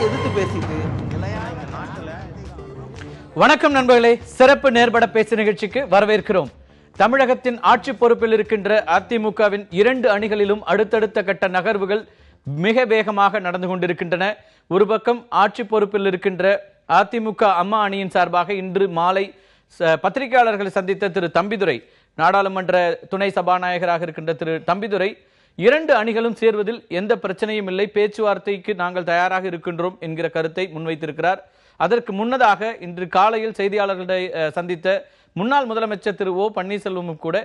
எதிர்த்து பேசிட்டு வணக்கம் நண்பர்களே, சிறப்பு நேர்பட பேச்சு நிகழ்ச்சிக்கு வரவேற்கிறோம். தமிழகத்தின் ஆட்சி பொறுப்பில் இருக்கின்ற அதிமுகவின் 2 அணிகளிலும் அடுத்தடுத்த கட்ட நகர்வுகள் மிக வேகமாக நடந்து கொண்டிருக்கின்றன. ஒரு பக்கம் ஆட்சி பொறுப்பில் இருக்கின்ற அதிமுக அம்மா அணியின் சார்பாக இன்று மாலை பத்திரிகையாளர்களை சந்தித்த திரு தம்பிதுரை, நாடாளுமன்ற துணை சபாநாயகராக இருக்கின்ற திரு தம்பிதுரை, 2 அணிகளும் சேர்வதில் எந்த பிரச்சனையும் இல்லை, பேச்சுவார்த்தைக்கு நாங்கள் தயாராக இருக்கின்றோம் என்கிற கருத்தை முன்வைத்திருக்கிறார். அதற்கு முன்னதாக இன்று காலையில் செய்தியாளர்களை சந்தித்த முன்னாள் முதலமைச்சர் திரு ஓ பன்னீர்செல்வமும் கூட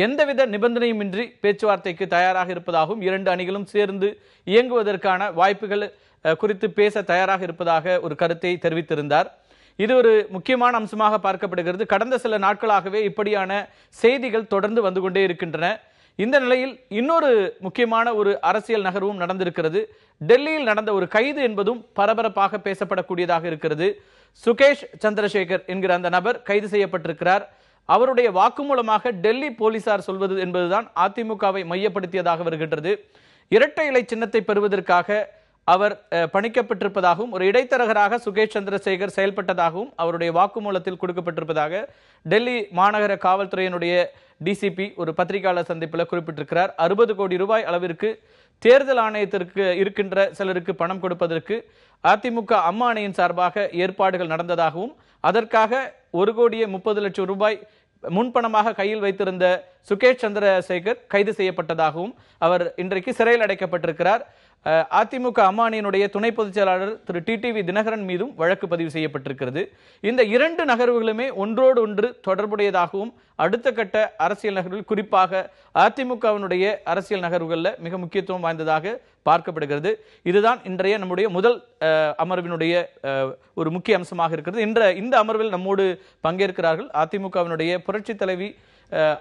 எந்தவித நிபந்தனையுமின்றி பேச்சுவார்த்தைக்கு தயாராக இருப்பதாகவும் 2 அணிகளும் சேர்ந்து இயங்குவதற்கான வாய்ப்புகள் குறித்து பேச தயாராக இருப்பதாக ஒரு கருத்தை தெரிவித்திருந்தார். இது ஒரு முக்கியமான அம்சமாக பார்க்கப்படுகிறது. கடந்த சில நாட்களாகவே இப்படியான செய்திகள் தொடர்ந்து வந்து கொண்டே இருக்கின்றன. இந்த நிலையில் இன்னொரு முக்கியமான ஒரு அரசியல் நகர்வும் நடந்திருக்கிறது. டெல்லியில் நடந்த ஒரு கைது என்பதும் பரபரப்பாக பேசப்படக்கூடியதாக இருக்கிறது. சுகேஷ் சந்திரசேகர் என்கிற அந்த நபர் கைது செய்யப்பட்டிருக்கிறார். அவருடைய வாக்குமூலமாக டெல்லி போலீசார் சொல்வது என்பதுதான் அதிமுகவை மையப்படுத்தியதாக வருகின்றது. இரட்டை இலை சின்னத்தை பெறுவதற்காக அவர் பணிக்கப்பட்டிருப்பதாகவும் ஒரு இடைத்தரகராக சுகேஷ் சந்திரசேகர் செயல்பட்டதாகவும் அவருடைய வாக்குமூலத்தில் கொடுக்கப்பட்டிருப்பதாக டெல்லி மாநகர காவல்துறையினுடைய டிசிபி ஒரு பத்திரிகையாளர் சந்திப்பில் குறிப்பிட்டிருக்கிறார். 60 கோடி ரூபாய் அளவிற்கு தேர்தல் ஆணையத்திற்கு இருக்கின்ற சிலருக்கு பணம் கொடுப்பதற்கு அதிமுக அம்மா அணியின் சார்பாக ஏற்பாடுகள் நடந்ததாகவும் அதற்காக 1,30,00,000 ரூபாய் முன்பணமாக கையில் வைத்திருந்த சுகேஷ் சந்திரசேகர் கைது செய்யப்பட்டதாகவும் அவர் இன்றைக்கு சிறையில் அடைக்கப்பட்டிருக்கிறார். அதிமுக அம்மா அணியினுடைய துணை பொதுச் செயலாளர் திரு டிடிவி தினகரன் மீதும் வழக்கு பதிவு செய்யப்பட்டிருக்கிறது. இந்த 2 நகர்வுகளுமே ஒன்றோடு ஒன்று தொடர்புடையதாகவும் அடுத்த கட்ட அரசியல் நகர்வுகள், குறிப்பாக அதிமுகவினுடைய அரசியல் நகர்வுகளில் மிக முக்கியத்துவம் வாய்ந்ததாக பார்க்கப்படுகிறது. இதுதான் இன்றைய நம்முடைய முதல் அமர்வினுடைய ஒரு முக்கிய அம்சமாக இருக்கிறது. இந்த அமர்வில் நம்மோடு பங்கேற்கிறார்கள் அதிமுகவினுடைய புரட்சி தலைவி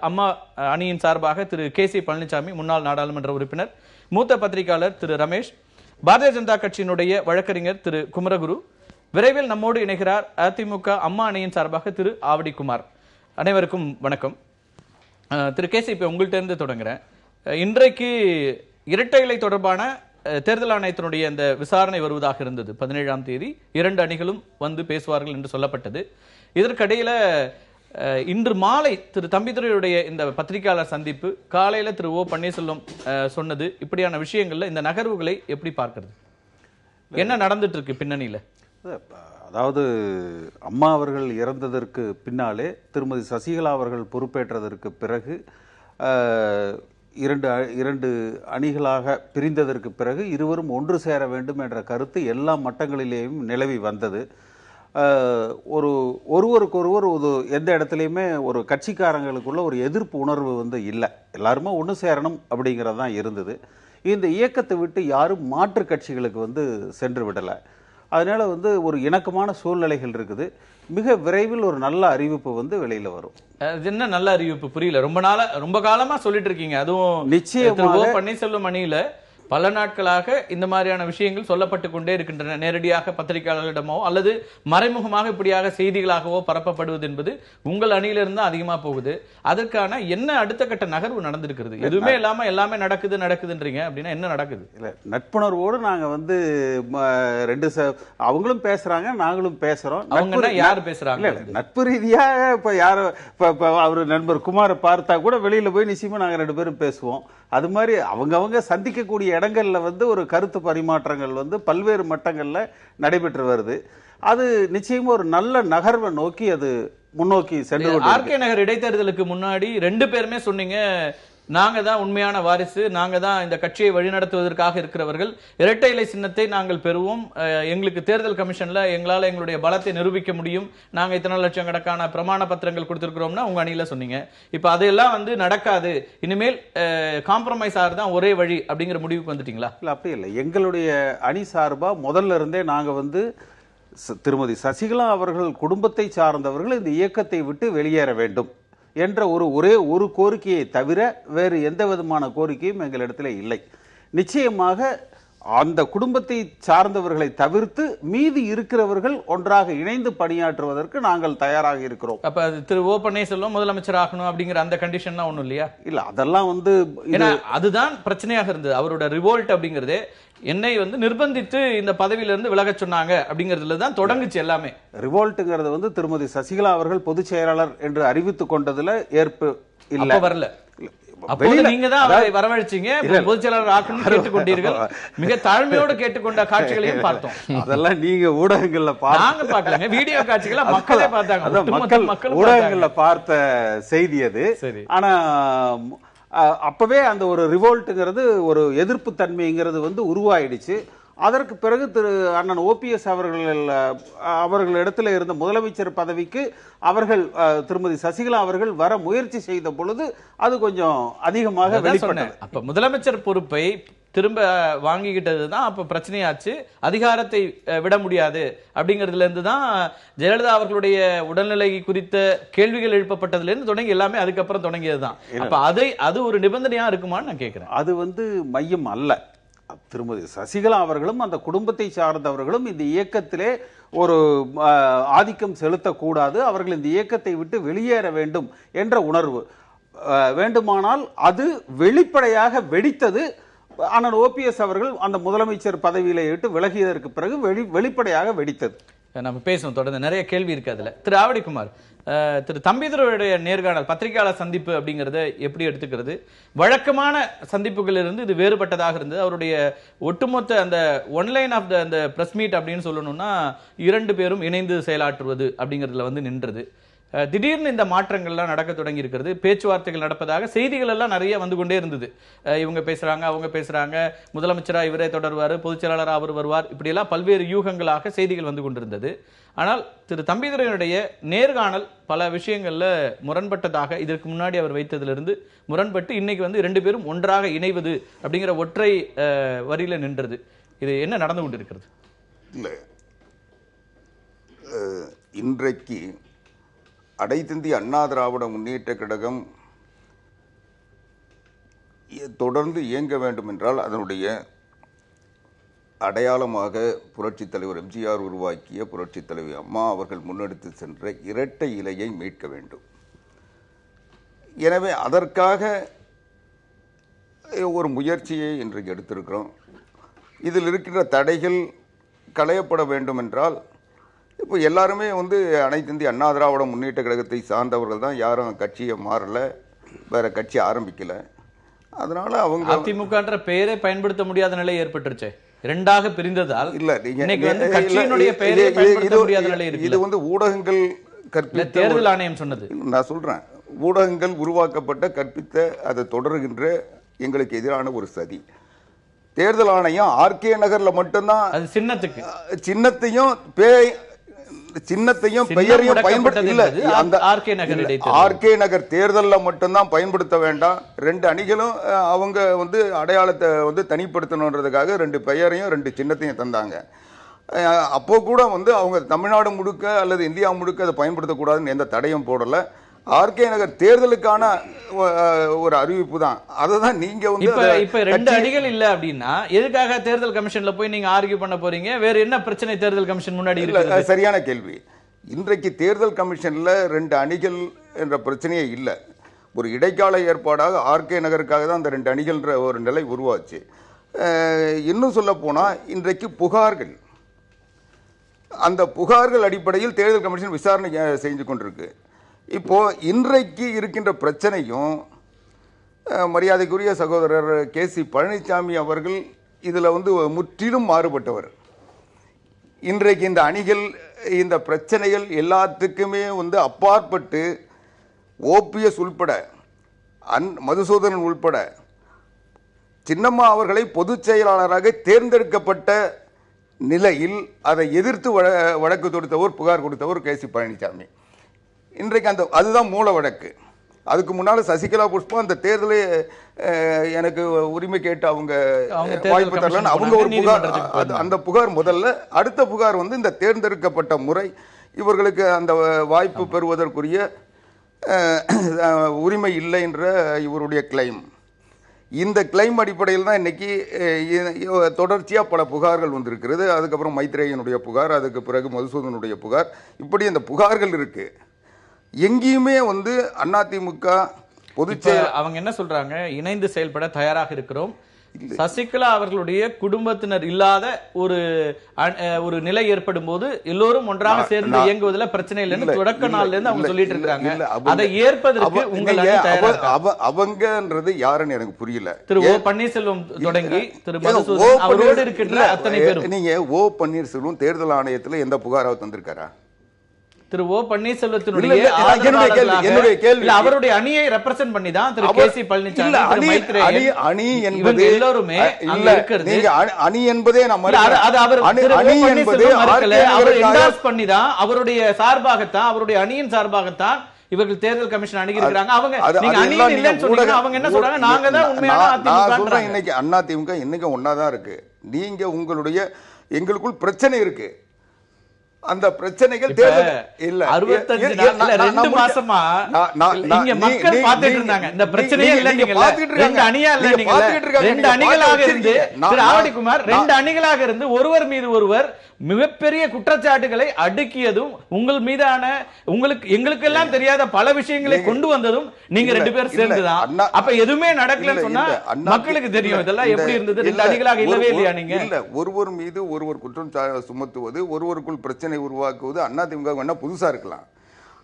அம்மா அணியின் சார்பாக திரு கே.சி. பழனிசாமி, முன்னாள் நாடாளுமன்ற உறுப்பினர், மூத்த பத்திரிகையாளர் திரு ரமேஷ், பாரதிய ஜனதா கட்சியினுடைய வழக்கறிஞர் திரு குமரகுரு, விரைவில் நம்மோடு இணைகிறார் அதிமுக அம்மா அணியின் சார்பாக திரு ஆவடிக்குமார். அனைவருக்கும் வணக்கம். திரு கே.சி., இப்போ உங்கள்கிட்ட இருந்து தொடங்குறேன். இன்றைக்கு இரட்டை இலை தொடர்பான தேர்தல் ஆணையத்தினுடைய அந்த விசாரணை வருவதாக இருந்தது. 17ஆம் தேதி 2 அணிகளும் வந்து பேசுவார்கள் என்று சொல்லப்பட்டது. இதற்கிடையில இன்று மாலை திரு தம்பிதுரையுடைய இந்த பத்திரிகையாளர் சந்திப்பு, காலையில திரு ஓ பன்னீர்செல்வம் சொன்னது, இப்படியான விஷயங்கள்ல இந்த நகர்வுகளை எப்படி பார்க்கிறது? என்ன நடந்துட்டு இருக்கு பின்னணியில? அதாவது அம்மா அவர்கள் இறந்ததற்கு பின்னாலே திருமதி சசிகலா அவர்கள் பொறுப்பேற்றதற்கு பிறகு 2 அணிகளாக பிரிந்ததற்கு பிறகு இருவரும் ஒன்று சேர வேண்டும் என்ற கருத்து எல்லா மட்டங்களிலேயும் நிலவி வந்தது. ஒருவருக்கொருவர் எந்த இடத்துலையுமே ஒரு கட்சிக்காரங்களுக்குள்ள ஒரு எதிர்ப்பு உணர்வு இல்லை. எல்லாருமே ஒன்று சேரணும் அப்படிங்கிறது தான் இருந்தது. இந்த இயக்கத்தை விட்டு யாரும் மாற்று கட்சிகளுக்கு சென்று விடலை. அதனால ஒரு இணக்கமான சூழ்நிலைகள் இருக்குது. மிக விரைவில் ஒரு நல்ல அறிவிப்பு வெளியில வரும். என்ன நல்ல அறிவிப்பு? புரியல. ரொம்ப காலமா சொல்லிட்டு இருக்கீங்க. அதுவும் நிச்சயமாக பன்னீர்செல்வம் அணியில பல நாட்களாக இந்த மாதிரியான விஷயங்கள் சொல்லப்பட்டு கொண்டே இருக்கின்றன. நேரடியாக பத்திரிகையாளர்களிடமோ அல்லது மறைமுகமாக இப்படியாக செய்திகளாகவோ பரப்பப்படுவது என்பது உங்கள் அணியிலிருந்து அதிகமா போகுது. அதற்கான என்ன அடுத்த கட்ட நகர்வு நடந்திருக்கிறது? எதுவுமே இல்லாம எல்லாமே நடக்குதுன்றீங்க. அப்படின்னா என்ன நடக்குது? இல்ல, நட்புணர்வோடு நாங்க அவங்களும் பேசுறாங்க, நாங்களும் பேசுறோம். அவங்க யாரு பேசுறாங்க? நட்பு ரீதியாக இப்ப யாரோ அவரு நண்பர் குமாரை பார்த்தா கூட வெளியில போய் நிச்சயமா நாங்க 2 பேரும் பேசுவோம். அது மாதிரி அவங்க சந்திக்கக்கூடிய இடங்கள்ல ஒரு கருத்து பரிமாற்றங்கள் பல்வேறு மட்டங்கள்ல நடைபெற்று வருது. அது நிச்சயமா ஒரு நல்ல நகர்வை நோக்கி அது முன்னோக்கி சென்று ஆர்கே நகர் இடைத்தேர்தலுக்கு முன்னாடி 2 பேருமே சொன்னீங்க, நாங்க தான் உண்மையான வாரிசு, நாங்க தான் இந்த கட்சியை வழிநடத்துவதற்காக இருக்கிறவர்கள், இரட்டை இலை சின்னத்தை நாங்கள் பெறுவோம், எங்களுக்கு தேர்தல் கமிஷன்ல எங்களால எங்களுடைய பலத்தை நிரூபிக்க முடியும், நாங்க இத்தனை லட்சம் கணக்கான பிரமாண பத்திரங்கள் கொடுத்திருக்கிறோம்னா உங்க அணியில சொன்னீங்க. இப்ப அதெல்லாம் நடக்காது, இனிமேல் காம்ப்ரமைஸ் ஆகுதான் ஒரே வழி அப்படிங்கிற முடிவுக்கு வந்துட்டீங்களா? இல்ல, அப்படி இல்லை. எங்களுடைய அணி சார்பா முதல்ல இருந்தே நாங்க திருமதி சசிகலா அவர்கள் குடும்பத்தை சார்ந்தவர்கள் இந்த இயக்கத்தை விட்டு வெளியேற வேண்டும் என்ற ஒரே ஒரு கோரிக்கையை தவிர வேறு எந்த விதமான கோரிக்கையும் எங்களிடத்தில் இல்லை. நிச்சயமாக அந்த குடும்பத்தை சார்ந்தவர்களை தவிர்த்து மீதி இருக்கிறவர்கள் ஒன்றாக இணைந்து பணியாற்றுவதற்கு நாங்கள் தயாராக இருக்கிறோம். அப்ப திரு ஓ பன்னீர்செல்வம் முதலமைச்சர் ஆகணும் அப்படிங்கிற அந்த கண்டிஷன் ஒண்ணும் இல்லையா? இல்ல, அதெல்லாம் அதுதான் பிரச்சனையாக இருந்தது. அவரோட ரிவோல்ட் அப்படிங்கறதே என்னை நிர்பந்தித்து இந்த பதவியில இருந்து விலக சொன்னாங்க அப்படிங்கறதுல தான் தொடங்குச்சு எல்லாமே. ரிவோல்ட்ங்கிறது திருமதி சசிகலா அவர்கள் பொதுச் செயலாளர் என்று அறிவித்துக் கொண்டதுல ஏற்பு இல்ல, வரல. நீங்க தான் அவரை வரவழைச்சீங்க, பொதுச் செயலாளர் ஆக்கணும்னு கேட்டுக்கொண்டீர்கள். மிக தாழ்மையோடு கேட்டுக்கொண்ட காட்சிகளையும் பார்த்தோம். அதெல்லாம் நீங்க ஊடகங்கள்ல நாங்க பார்க்கலங்க, வீடியோ காட்சிகளை மக்களே பார்த்தாங்க. மக்கள் ஊடகங்கள்ல பார்த்த செய்தி அது. ஆனா அப்பவே அந்த ஒரு ரிவோல்ட்ங்கிறது ஒரு எதிர்ப்பு தன்மைங்கிறது உருவாயிடுச்சு. அதற்கு பிறகு திரு அண்ணன் ஓபிஎஸ் அவர்களிடத்தில் இருந்த முதலமைச்சர் பதவிக்கு அவர்கள் திருமதி சசிகலா அவர்கள் வர முயற்சி செய்த பொழுது அது கொஞ்சம் அதிகமாக வெளிப்பட்டது. அப்ப முதலமைச்சர் பொறுப்பை திரும்ப வாங்கிக்கிட்டதுதான் அப்ப பிரச்சனையாச்சு. அதிகாரத்தை விட முடியாது அப்படிங்கறதுல இருந்து தான் ஜெயலலிதா அவர்களுடைய உடல்நிலை குறித்த கேள்விகள் எழுப்பப்பட்டதுல இருந்து தொடங்கி எல்லாமே அதுக்கப்புறம் தொடங்கியதுதான். அப்ப அது ஒரு நிபந்தனையா இருக்குமான்னு நான் கேட்கிறேன். அது மையம் அல்ல. திருமதி சசிகலா அவர்களும் அந்த குடும்பத்தை சார்ந்தவர்களும் இந்த இயக்கத்திலே ஒரு ஆதிக்கம் செலுத்தக்கூடாது, அவர்கள் இந்த இயக்கத்தை விட்டு வெளியேற வேண்டும் என்ற உணர்வு வேண்டுமானால் அது வெளிப்படையாக வெடித்தது. ஆனால் ஓபிஎஸ் அவர்கள் அந்த முதலமைச்சர் பதவியில விட்டு விலகியதற்கு பிறகு வெளிப்படையாக வெடித்தது. நம்ம பேசணும், தொடர்ந்து நிறைய கேள்வி இருக்கு அதுல. திரு ஆவடிக்குமார், திரு தம்பிதுரையுடைய நேர்காணல் பத்திரிகையாளர் சந்திப்பு அப்படிங்கறத எப்படி எடுத்துக்கிறது? வழக்கமான சந்திப்புகள் இருந்து இது வேறுபட்டதாக இருந்தது. அவருடைய ஒட்டுமொத்த அந்த ஒன்லைன் ஆஃப் அந்த பிரஸ் மீட் அப்படின்னு சொல்லணும்னா 2 பேரும் இணைந்து செயலாற்றுவது அப்படிங்கறதுல நின்றது. திடீர்னு இந்த மாற்றங்கள்லாம் நடக்க தொடங்கி இருக்கிறது. பேச்சுவார்த்தைகள் நடப்பதாக செய்திகள் எல்லாம் நிறைய வந்து கொண்டே இருந்தது. இவங்க பேசுறாங்க, அவங்க பேசுறாங்க, முதலமைச்சரா இவரே தொடர்வார், பொதுச் செயலாளர் அவர் வருவார், இப்படி எல்லாம் பல்வேறு யூகங்களாக செய்திகள் வந்து கொண்டிருந்தது. ஆனால் திரு தம்பிதுரையுடைய நேர்காணல் பல விஷயங்கள்ல முரண்பட்டதாக இதற்கு முன்னாடி அவர் வைத்ததிலிருந்து முரண்பட்டு இன்னைக்கு 2 பேரும் ஒன்றாக இணைவது அப்படிங்கிற ஒற்றை வரியில நின்றது. இது என்ன நடந்து கொண்டிருக்கிறது? இல்லை, இன்றைக்கு அனைத்திந்திய அண்ணா திராவிட முன்னேற்ற கழகம் தொடர்ந்து இயங்க வேண்டும் என்றால் அதனுடைய அடையாளமாக புரட்சித் தலைவர் எம்ஜிஆர் உருவாக்கிய புரட்சித் தலைவி அம்மா அவர்கள் முன்னெடுத்து சென்ற இரட்டை இலையை மீட்க வேண்டும். எனவே அதற்காக ஒரு முயற்சியை இன்றைக்கு எடுத்திருக்கிறோம். இதில் இருக்கின்ற தடைகள் களையப்பட வேண்டும் என்றால் இப்போ எல்லாருமே அனைத்து இந்திய அண்ணா திராவிட முன்னேற்ற கழகத்தை சார்ந்தவர்கள் தான், யாரும் கட்சியை மாறல, வேற கட்சி ஆரம்பிக்கல. அதனால அவங்க அதிமுகன்ற பெயரை பயன்படுத்த முடியாத நிலை ஏற்பட்டுருச்சு. இரண்டாக பிரிந்ததால் இல்ல, கட்சியினுடைய பெயரை பயன்படுத்த முடியாத நிலை இருக்கு. இது ஊடகங்கள் கற்பித்த, தேர்தல் ஆணையம் சொன்னது. நான் சொல்றேன், ஊடகங்கள் உருவாக்கப்பட்ட கற்பித்த அதை தொடர்கின்ற எங்களுக்கு எதிரான ஒரு சதி. தேர்தல் ஆணையம் ஆர்கே நகர்ல மட்டும்தான் சின்னத்தையும் பெயரையும் பயன்படுத்த, ஆர்கே நகர் தேர்தலில் மட்டும்தான் பயன்படுத்த வேண்டாம். 2 அணிகளும் அவங்க அடையாளத்தை தனிப்படுத்தணுன்றதுக்காக 2 பெயரையும் 2 சின்னத்தையும் தந்தாங்க. அப்போ கூட அவங்க தமிழ்நாடு முழுக்க அல்லது இந்தியா முழுக்க அதை பயன்படுத்தக்கூடாதுன்னு எந்த தடையும் போடல. ஆர்கே நகர் தேர்தலுக்கான ஒரு அறிவிப்பு தான். அதுதான் நீங்க இப்ப 2 அணிகள் இல்ல அப்படின்னா எதுக்காக தேர்தல் கமிஷன்ல போய் நீங்க ஆர்கியூ பண்ண போறீங்க? வேற என்ன பிரச்சனை தேர்தல் கமிஷன் முன்னாடி இருக்கு? சரியான கேள்வி. இன்றைக்கு தேர்தல் கமிஷன்ல 2 அணிகள் என்ற பிரச்சனையே இல்லை. ஒரு இடைக்கால ஏற்பாடாக ஆர்கே நகருக்காக தான் அந்த 2 அணிகள் ஒரு நிலை உருவாச்சு. இன்னும் சொல்ல போனா இன்றைக்கு புகார்கள், அந்த புகார்கள் அடிப்படையில் தேர்தல் கமிஷன் விசாரணை செஞ்சு கொண்டிருக்கு. இப்போ இன்றைக்கு இருக்கின்ற பிரச்சனையும் மரியாதைக்குரிய சகோதரர் KC பழனிசாமி அவர்கள் இதுல முற்றிலும் மாறுபட்டவர். இன்றைக்கு இந்த அணிகள், இந்த பிரச்சனைகள் எல்லாத்துக்குமே அப்பாற்பட்டு ஓபிஎஸ் உள்பட, மதுசூதனன் உள்பட சின்னம்மா அவர்களை பொதுச் செயலாளராக தேர்ந்தெடுக்கப்பட்ட நிலையில் அதை எதிர்த்து வழக்கு தொடுத்தவர், புகார் கொடுத்தவர் KC பழனிசாமி. இன்றைக்கு அதுதான் மூல வழக்கு. அதுக்கு முன்னால சசிகலா புஷ்பா அந்த தேர்தலே எனக்கு உரிமை கேட்டு அவங்க வாய்ப்பு தரலன்னு அவங்க ஒரு புகார், அந்த புகார் முதல்ல. அடுத்த புகார் இந்த தேர்ந்தெடுக்கப்பட்ட முறை, இவர்களுக்கு அந்த வாய்ப்பு பெறுவதற்குரிய உரிமை இல்லை என்ற இவருடைய கிளைம். இந்த கிளைம் அடிப்படையில் தான் இன்னைக்கு தொடர்ச்சியா பல புகார்கள் வந்திருக்கிறது. அதுக்கப்புறம் மைத்ரேயனுடைய புகார், அதுக்கு பிறகு மதுசூதனுடைய புகார், இப்படி அந்த புகார்கள் இருக்கு. எங்கேயுமே வந்து அதிமுக பொதுச்செயல் அவங்க என்ன சொல்றாங்க, இணைந்து செயல்பட தயாராக இருக்கிறோம். சசிகலா அவர்களுடைய குடும்பத்தினர் இல்லாத ஒரு நிலை ஏற்படும் போது எல்லோரும் ஒன்றாக சேர்ந்து இயங்குவதில் பிரச்சனை இல்லைன்னு தொடக்க நாள்ல இருந்து அவங்க சொல்லிட்டு இருக்காங்க. அதை ஏற்பதற்கு உங்கள் அவங்கன்றது யாருன்னு எனக்கு புரியல. திரு ஓ பன்னீர்செல்வம் தொடங்கி திரு மதுசூதன் அவரோடு இருக்கின்ற அத்தனை பேரும். நீங்க ஓ பன்னீர்செல்வம் தேர்தல் ஆணையத்துல எந்த புகாராவது தந்திருக்காரா? திரு ஓ பன்னீர்செல்வத்தினுடைய அவருடைய அணியை ரெப்ரசென்ட் பண்ணி தான் திரு கேசி பழனிசாமி அணி என்பது எல்லாருமே அணி என்பதே நம்ம பண்ணி தான் அவருடைய சார்பாகத்தான், அவருடைய அணியின் சார்பாகத்தான் இவர்கள் தேர்தல் கமிஷன் அணுகிருக்கிறாங்க. அவங்க என்ன சொல்றாங்க, நாங்க தான் உண்மையான அதிமுக. இன்னைக்கு அதிமுக இன்னைக்கு ஒன்னாதான் இருக்கு. நீங்க உங்களுடைய எங்களுக்குள் பிரச்சனை இருக்கு. அந்த பிரச்சனைகள் இல்ல 2 மாசமா இங்க மக்கள் பாத்துட்டு இருந்தாங்க. இந்த பிரச்சனையே இல்ல, நீங்க ரெண்டு அணியா இல்ல, நீங்க ரெண்டு அணிகளாக இருந்து திரு ஆவடிக்குமார் 2 அணிகளாக இருந்து ஒருவர் மீது ஒருவர் மிகப்பெரிய குற்றச்சாட்டுகளை அடுக்கியதும், உங்கள் மீதான எங்களுக்கு எல்லாம் தெரியாத பல விஷயங்களை கொண்டு வந்ததும் நீங்க 2 பேரும் சேர்ந்துதான். அப்ப எதுவுமே நடக்கலன்னு சொன்னா மக்களுக்கு தெரியும் இதெல்லாம் எப்படி இருந்தது. 2 அணிகளாக இல்லவே இல்லையா? நீங்க இல்ல ஒருவர் மீது ஒருவர் குற்றம் சுமத்துவது, ஒருவருக்குள் பிரச்சனை உருவாக்குவது அதிமுக என்ன புதுசா இருக்கலாம்.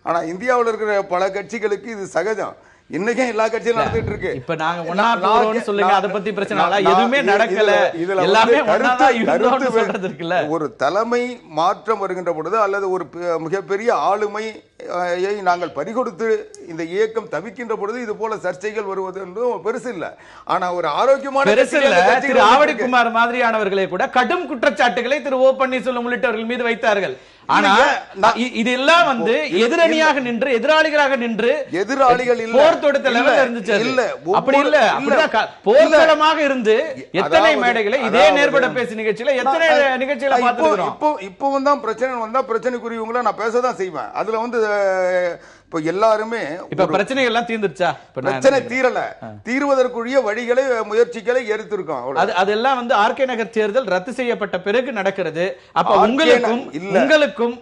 ஆனா இந்தியாவில் இருக்கிற பல கட்சிகளுக்கு இது சகஜம். இன்னைக்கு எல்லா கட்சியும் நடந்துட்டு இருக்கு. இப்ப நாங்க ஒண்ணா போறோம்னு சொல்லுங்க, அத பத்தி பிரச்சனை இல்ல, எதுவுமே நடக்கல, எல்லாமே ஒண்ணா இருந்தோம்னு சொல்றது இருக்குல்ல. ஒரு தலைமை மாற்றம் வருகின்ற பொழுது அல்லது ஒரு மிகப்பெரிய ஆளுமையை நாங்கள் பறிகொடுத்து இந்த இயக்கம் தவிக்கின்ற பொழுது இது போல சர்ச்சைகள் வருவது என்பது பெருசு இல்ல. ஆனா ஒரு ஆரோக்கியமான பெருசு இல்ல. திரு ஆவடிக்குமார் மாதிரியானவர்களை கூட கடும் குற்றச்சாட்டுகளை திரு ஓ பன்னீர்செல்வம் உள்ளிட்டவர்கள் மீது வைத்தார்கள். ஆனா இதெல்லாம் வந்து எதிரணியாக நின்று எதிராளிகளாக நின்று எதிராளிகள் போர் தொடுத்த லெவல்ல இருந்துச்சு. இல்ல அப்படி இல்ல, அப்படிதான் போர்க்களமாக இருந்து எத்தனை மேடைகளை இதே நேர்பட பேசி நிகழ்ச்சியில எத்தனை நிகழ்ச்சிகளை பார்த்துக்கிறோம். இப்பவும் தான் பிரச்சனை வந்தா பிரச்சனைக்குரியவங்கள நான் பேசதான் செய்வேன். அதுல வந்து இப்ப எல்லாருமே இப்ப பிரச்சனைகள் எல்லாம் தீர்ந்துருச்சா? பிரச்சனை தீரல, தீர்வதற்குரிய வழிகளை முயற்சிகளை எடுத்திருக்கோம். அதெல்லாம் வந்து ஆர்கே நகர் தேர்தல் ரத்து செய்யப்பட்ட பிறகு நடக்கிறது. அப்ப உங்களுக்கும்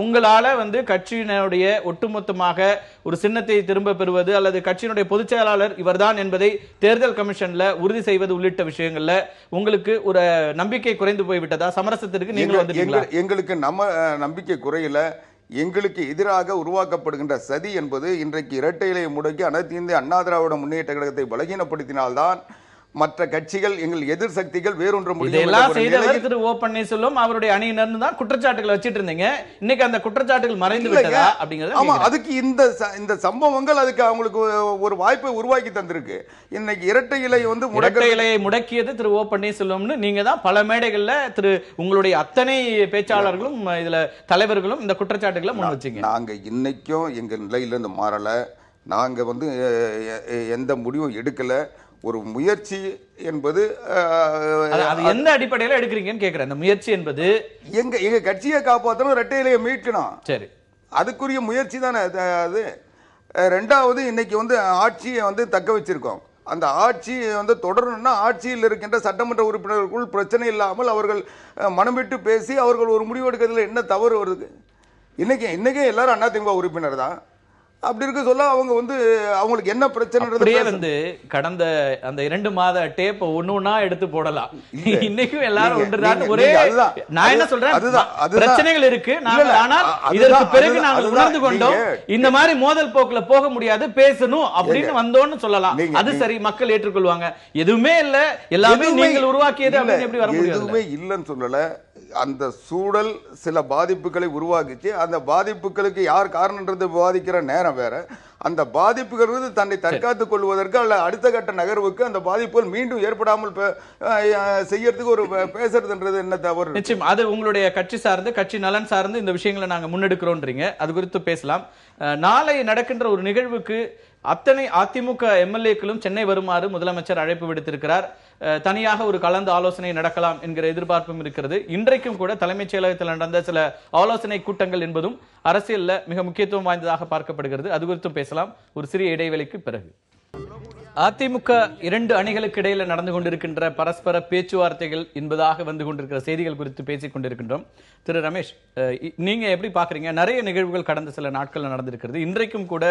உங்களால வந்து கட்சியினுடைய ஒட்டுமொத்தமாக ஒரு சின்னத்தை திரும்ப பெறுவது அல்லது கட்சியினுடைய பொதுச் செயலாளர் இவர்தான் என்பதை தேர்தல் கமிஷன்ல உறுதி செய்வது உள்ளிட்ட விஷயங்கள்ல உங்களுக்கு ஒரு நம்பிக்கை குறைந்து போய்விட்டதா? சமரசத்திற்கு நீங்கள் வந்து எங்களுக்கு நம்பிக்கை குறையல. எங்களுக்கு எதிராக உருவாக்கப்படுகின்ற சதி என்பது இன்றைக்கு இரட்டை இலையை முடக்கி அனைத்து இந்திய அண்ணா திராவிட முன்னேற்ற கழகத்தை பலகீனப்படுத்தினால்தான் மற்ற கட்சிகள் எங்கள் எதிர் சக்திகள் வேறொன்று திரு ஓ பன்னீர்செல்வம் அவருடைய அணியினர் தான் குற்றச்சாட்டுகளை வச்சிட்டு இருந்தீங்க. இன்னைக்கு அந்த குற்றச்சாட்டுகள் மறைந்து விட்டதா அப்படிங்கிறது? ஆமா, அதுக்கு இந்த சம்பவங்கள் அதுக்கு அவங்களுக்கு ஒரு வாய்ப்பை உருவாக்கி தந்திருக்கு. இன்னைக்கு இரட்டை இலை வந்து இரட்டை இலையை முடக்கியது திரு ஓ பன்னீர்செல்வம்னு நீங்க தான் பல மேடைகள்ல திரு உங்களுடைய அத்தனை பேச்சாளர்களும் இதுல தலைவர்களும் இந்த குற்றச்சாட்டுகளை முன் வச்சீங்க. நாங்க இன்னைக்கும் எங்க நிலையிலிருந்து மாறல. நாங்க வந்து எந்த முடிவும் எடுக்கல. ஒரு முயற்சி என்பது எந்த அடிப்படையில் எடுக்கிறீங்கன்னு கேக்குறேன். அந்த முயற்சி என்பது எங்க கட்சியை காப்பாற்றணும், இரட்டை இலையை மீட்கணும். சரி, அதுக்குரிய முயற்சி தானே அது. ரெண்டாவது, இன்னைக்கு வந்து ஆட்சியை வந்து தக்க வச்சிருக்கோம். அந்த ஆட்சி வந்து தொடரணும்னா ஆட்சியில் இருக்கின்ற சட்டமன்ற உறுப்பினர்களுக்குள் பிரச்சனை இல்லாமல் அவர்கள் மனம் விட்டு பேசி அவர்கள் ஒரு முடிவு எடுக்கிறதுல என்ன தவறு வருது? இன்னைக்கே எல்லாரும் அதிமுக உறுப்பினர் தான். அப்படி இருக்க சொல்ல அவங்க வந்து அவங்களுக்கு என்ன பிரச்சனை வந்து கடந்த அந்த 2 மாத டேப் ஒண்ணா எடுத்து போடலாம். இன்னைக்கும் எல்லாரும் ஒன்றுதான். ஒரே நான் என்ன சொல்றேன், பிரச்சனைகள் இருக்கு, ஆனால் இதற்கு பிறகு நாங்கள் உணர்ந்து கொண்டோம் இந்த மாதிரி மோதல் போக்குல போக முடியாது, பேசணும் அப்படின்னு வந்தோம்னு சொல்லலாம். அது சரி, மக்கள் ஏற்றுக்கொள்வாங்க. எதுவுமே இல்ல, எல்லாமே நீங்கள் உருவாக்கியது அப்படின்னு எப்படி வர முடியும்? எதுவுமே இல்லைன்னு சொல்லல. அந்த சூழல் சில பாதிப்புகளை உருவாக்கிச்சு. அந்த பாதிப்புகளுக்கு யார் காரணம்ன்றது பாதிக்கிற நேரம் வேற. அந்த பாதிப்புகள் தன்னை தற்காத்துக் கொள்வதற்கு அல்ல அடுத்த கட்ட நகர்வுக்கு அந்த பாதிப்புகள் மீண்டும் ஏற்படாமல் செய்யறதுக்கு ஒரு பேசுறதுன்றது என்ன தவறு? நிச்சயம் அது உங்களுடைய கட்சி சார்ந்து, கட்சி நலன் சார்ந்து இந்த விஷயங்களை நாங்க முன்னெடுக்கிறோன்றீங்க. அது குறித்து பேசலாம். நாளை நடக்கின்ற ஒரு நிகழ்வுக்கு அத்தனை அதிமுக எம்எல்ஏக்களும் சென்னை வருமாறு முதலமைச்சர் அழைப்பு விடுத்திருக்கிறார். தனியாக ஒரு கலந்து ஆலோசனை நடக்கலாம் என்கிற எதிர்பார்ப்பும் இருக்கிறது. இன்றைக்கும் கூட தலைமைச் செயலகத்தில் நடந்த சில ஆலோசனை கூட்டங்கள் என்பதும் அரசியல்ல மிக முக்கியத்துவம் வாய்ந்ததாக பார்க்கப்படுகிறது. அது குறித்தும் பேசலாம் ஒரு சிறிய இடைவெளிக்கு பிறகு. அதிமுக இரண்டு அணிகளுக்கு இடையில நடந்து கொண்டிருக்கின்ற பரஸ்பர பேச்சுவார்த்தைகள் என்பதாக வந்து கொண்டிருக்கிற செய்திகள் குறித்து பேசிக் கொண்டிருக்கின்றோம். திரு ரமேஷ், நீங்க எப்படி பாக்குறீங்க? நிறைய நிகழ்வுகள் கடந்த சில நாட்கள் நடந்திருக்கிறது. இன்றைக்கும் கூட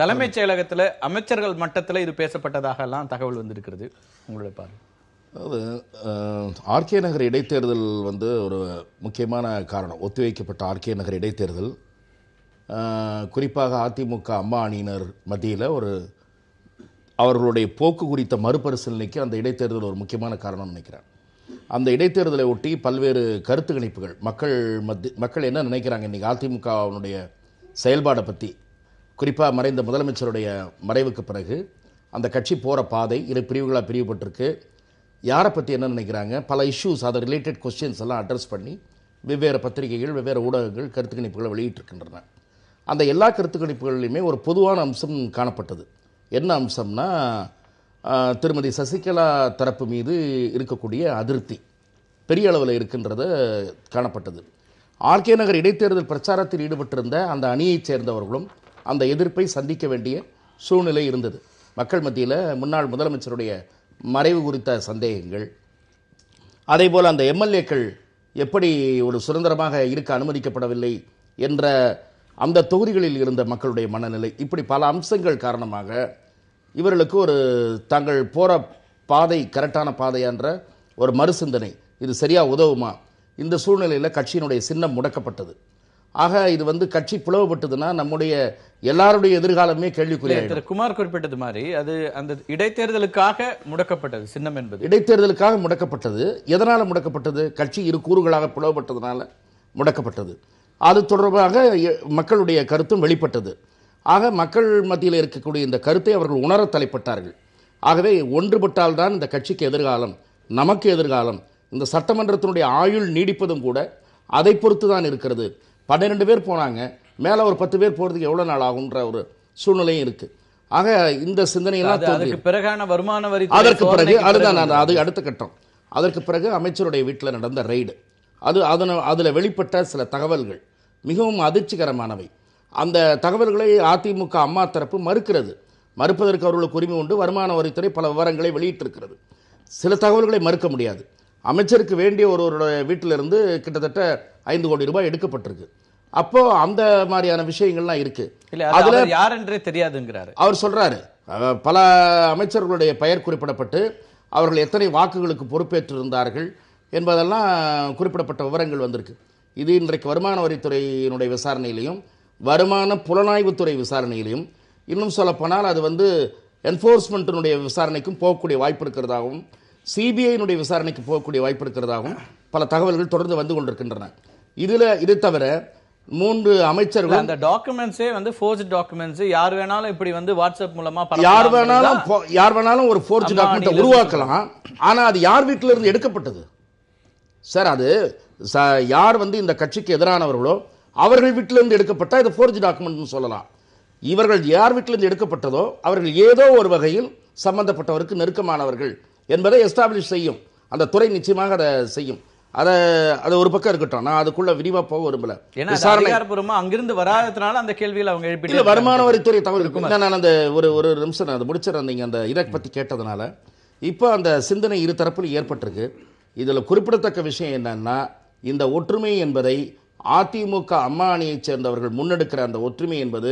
தலைமைச் செயலகத்துல அமைச்சர்கள் மட்டத்தில் இது பேசப்பட்டதாக எல்லாம் தகவல் வந்திருக்கிறது. உங்களுடைய பார்வை? அதாவது ஆர்கே நகர் இடைத்தேர்தல் வந்து ஒரு முக்கியமான காரணம். ஒத்திவைக்கப்பட்ட ஆர்கே நகர் இடைத்தேர்தல் குறிப்பாக அதிமுக அம்மா அணியினர் மத்தியில் ஒரு அவர்களுடைய போக்கு குறித்த மறுபரிசீலனைக்கு அந்த இடைத்தேர்தல் ஒரு முக்கியமான காரணம் நினைக்கிறேன். அந்த இடைத்தேர்தலை ஒட்டி பல்வேறு கருத்து கணிப்புகள் மக்கள் என்ன நினைக்கிறாங்க இன்றைக்கி அதிமுகவினுடைய செயல்பாடை பற்றி, குறிப்பாக மறைந்த முதலமைச்சருடைய மறைவுக்கு பிறகு அந்த கட்சி போகிற பாதை இரு பிரிவுகளாக பிரிவுபட்டிருக்கு, யாரை பற்றி என்ன நினைக்கிறாங்க, பல இஷ்யூஸ் அதை ரிலேட்டட் கொஸ்டின்ஸ் எல்லாம் அட்ரஸ் பண்ணி வெவ்வேறு பத்திரிகைகள் வெவ்வேறு ஊடகங்கள் கருத்து கணிப்புகளை வெளியிட்டிருக்கின்றன. அந்த எல்லா கருத்து கணிப்புகளிலுமே ஒரு பொதுவான அம்சம் காணப்பட்டது. என்ன அம்சம்னா, திருமதி சசிகலா தரப்பு மீது இருக்கக்கூடிய அதிருப்தி பெரிய அளவில் இருக்கின்றத காணப்பட்டது. ஆர்கே நகர் இடைத்தேர்தல் பிரச்சாரத்தில் ஈடுபட்டிருந்த அந்த அணியைச் சேர்ந்தவர்களும் அந்த எதிர்ப்பை சந்திக்க வேண்டிய சூழ்நிலை இருந்தது. மக்கள் மத்தியில் முன்னாள் முதலமைச்சருடைய மறைவு குறித்த சந்தேகங்கள், அதேபோல் அந்த எம்எல்ஏக்கள் எப்படி ஒரு சுதந்திரமாக இருக்க அனுமதிக்கப்படவில்லை என்ற அந்த தொகுதிகளில் இருந்த மக்களுடைய மனநிலை, இப்படி பல அம்சங்கள் காரணமாக இவர்களுக்கு ஒரு தாங்கள் போகிற பாதை கரெக்டான பாதையான்ற ஒரு மறுசிந்தனை, இது சரியாக உதவுமா, இந்த சூழ்நிலையில் கட்சியினுடைய சின்னம் முடக்கப்பட்டது. ஆக இது வந்து கட்சி பிளவுபட்டதுன்னா நம்முடைய எல்லாருடைய எதிர்காலமே கேள்விக்குரிய. குமார் குறிப்பிட்டது மாதிரி அது அந்த இடைத்தேர்தலுக்காக முடக்கப்பட்டது சின்னம் என்பது. இடைத்தேர்தலுக்காக முடக்கப்பட்டது. எதனால் முடக்கப்பட்டது? கட்சி இரு கூறுகளாக பிளவுபட்டதுனால முடக்கப்பட்டது. அது தொடர்பாக மக்களுடைய கருத்தும் வெளிப்பட்டது. ஆக மக்கள் மத்தியில் இருக்கக்கூடிய இந்த கருத்தை அவர்கள் உணர தலைப்பட்டார்கள். ஆகவே ஒன்றுபட்டால்தான் இந்த கட்சிக்கு எதிர்காலம், நமக்கு எதிர்காலம், இந்த சட்டமன்றத்தினுடைய ஆயுள் நீடிப்பதும் கூட அதை பொறுத்து தான் இருக்கிறது. 12 பேர் போனாங்க, மேலே ஒரு 10 பேர் போகிறதுக்கு எவ்வளோ நாள் ஆகுன்ற ஒரு சூழ்நிலையும் இருக்குது. ஆக இந்த சிந்தனையெல்லாம் பிறகான வருமான வரி, அதற்கு பிறகு அதுதான் அது அடுத்த கட்டம். அதற்கு பிறகு அமைச்சருடைய வீட்டில் நடந்த ரெய்டு, அதில் வெளிப்பட்ட சில தகவல்கள் மிகவும் அதிர்ச்சிகரமானவை. அந்த தகவல்களை அதிமுக அம்மா தரப்பு மறுப்பதற்கு அவர்களுக்கு உரிமை உண்டு. வருமான வரித்துறை பல விவரங்களை வெளியிட்டிருக்கிறது. சில தகவல்களை மறுக்க முடியாது. அமைச்சருக்கு வேண்டிய ஒருவருடைய வீட்டிலிருந்து கிட்டத்தட்ட 5 கோடி ரூபாய் எடுக்கப்பட்டிருக்கு. அப்போ அந்த மாதிரியான விஷயங்கள்லாம் இருக்கு. அதுல யார் என்றே தெரியாதுங்கிறாரு அவர். சொல்றாரு பல அமைச்சர்களுடைய பெயர் குறிப்பிடப்பட்டு அவர்கள் எத்தனை வாக்குகளுக்கு பொறுப்பேற்றிருந்தார்கள் என்பதெல்லாம் குறிப்பிடப்பட்ட விவரங்கள் வந்திருக்கு. இது இன்றைக்கு வருமான வரித்துறையினுடைய விசாரணையிலையும் வருமான புலனாய்வுத்துறை விசாரணையிலையும், இன்னும் சொல்லப்போனால் அது வந்து என்ஃபோர்ஸ்மெண்ட்டினுடைய விசாரணைக்கும் போகக்கூடிய வாய்ப்பு இருக்கிறதாகவும் சிபிஐனுடைய விசாரணைக்கு போகக்கூடிய வாய்ப்பு இருக்கிறதாகவும் பல தகவல்கள் தொடர்ந்து வந்து கொண்டிருக்கின்றன. இது தவிர 3 அமைச்சர்கள் அந்த டாக்குமெண்ட்ஸே வந்து ஃபோர்ஜ் டாக்குமெண்ட்ஸ், யார் வேணாலும் இப்படி வந்து வாட்ஸ்அப் மூலமா யார் வேணாலும் ஒரு ஃபோர்ஜ் டாக்குமெண்ட் உருவாக்கலாம். ஆனா அது யார் வீட்டில இருந்து எடுக்கப்பட்டது சார்? அது யார் வந்து இந்த கட்சிக்கு எதிரானவர்களோ அவர்கள் வீட்டிலிருந்து எடுக்கப்பட்ட இது ஃபோர்ஜ் டாக்குமெண்ட் சொல்லலாம். இவர்கள் யார் வீட்டிலிருந்து எடுக்கப்பட்டதோ அவர்கள் ஏதோ ஒரு வகையில் சம்பந்தப்பட்டவருக்கு நெருக்கமானவர்கள் என்பதை எஸ்டாப்ளிஷ் செய்யும். அந்த துறை நிச்சயமாக அதை செய்யும். அது ஒரு பக்கம் இருக்கட்டும், நான் அதுக்குள்ள விரிவா போக விரும்பல. அங்கிருந்து வராதனால அந்த கேள்வியில் அவங்க எழுப்பிட்டு வருமான வரித்துறை தவறு இருக்கும். நான் அந்த ஒரு நிமிஷம் அதை முடிச்சிடறேன். நீங்க அந்த இதை பத்தி கேட்டதுனால இப்போ அந்த சிந்தனை இரு தரப்பில் ஏற்பட்டிருக்கு. இதுல குறிப்பிடத்தக்க விஷயம் என்னன்னா, இந்த ஒற்றுமை என்பதை அதிமுக அம்மா அணியைச் சேர்ந்தவர்கள் முன்னெடுக்கிற அந்த ஒற்றுமை என்பது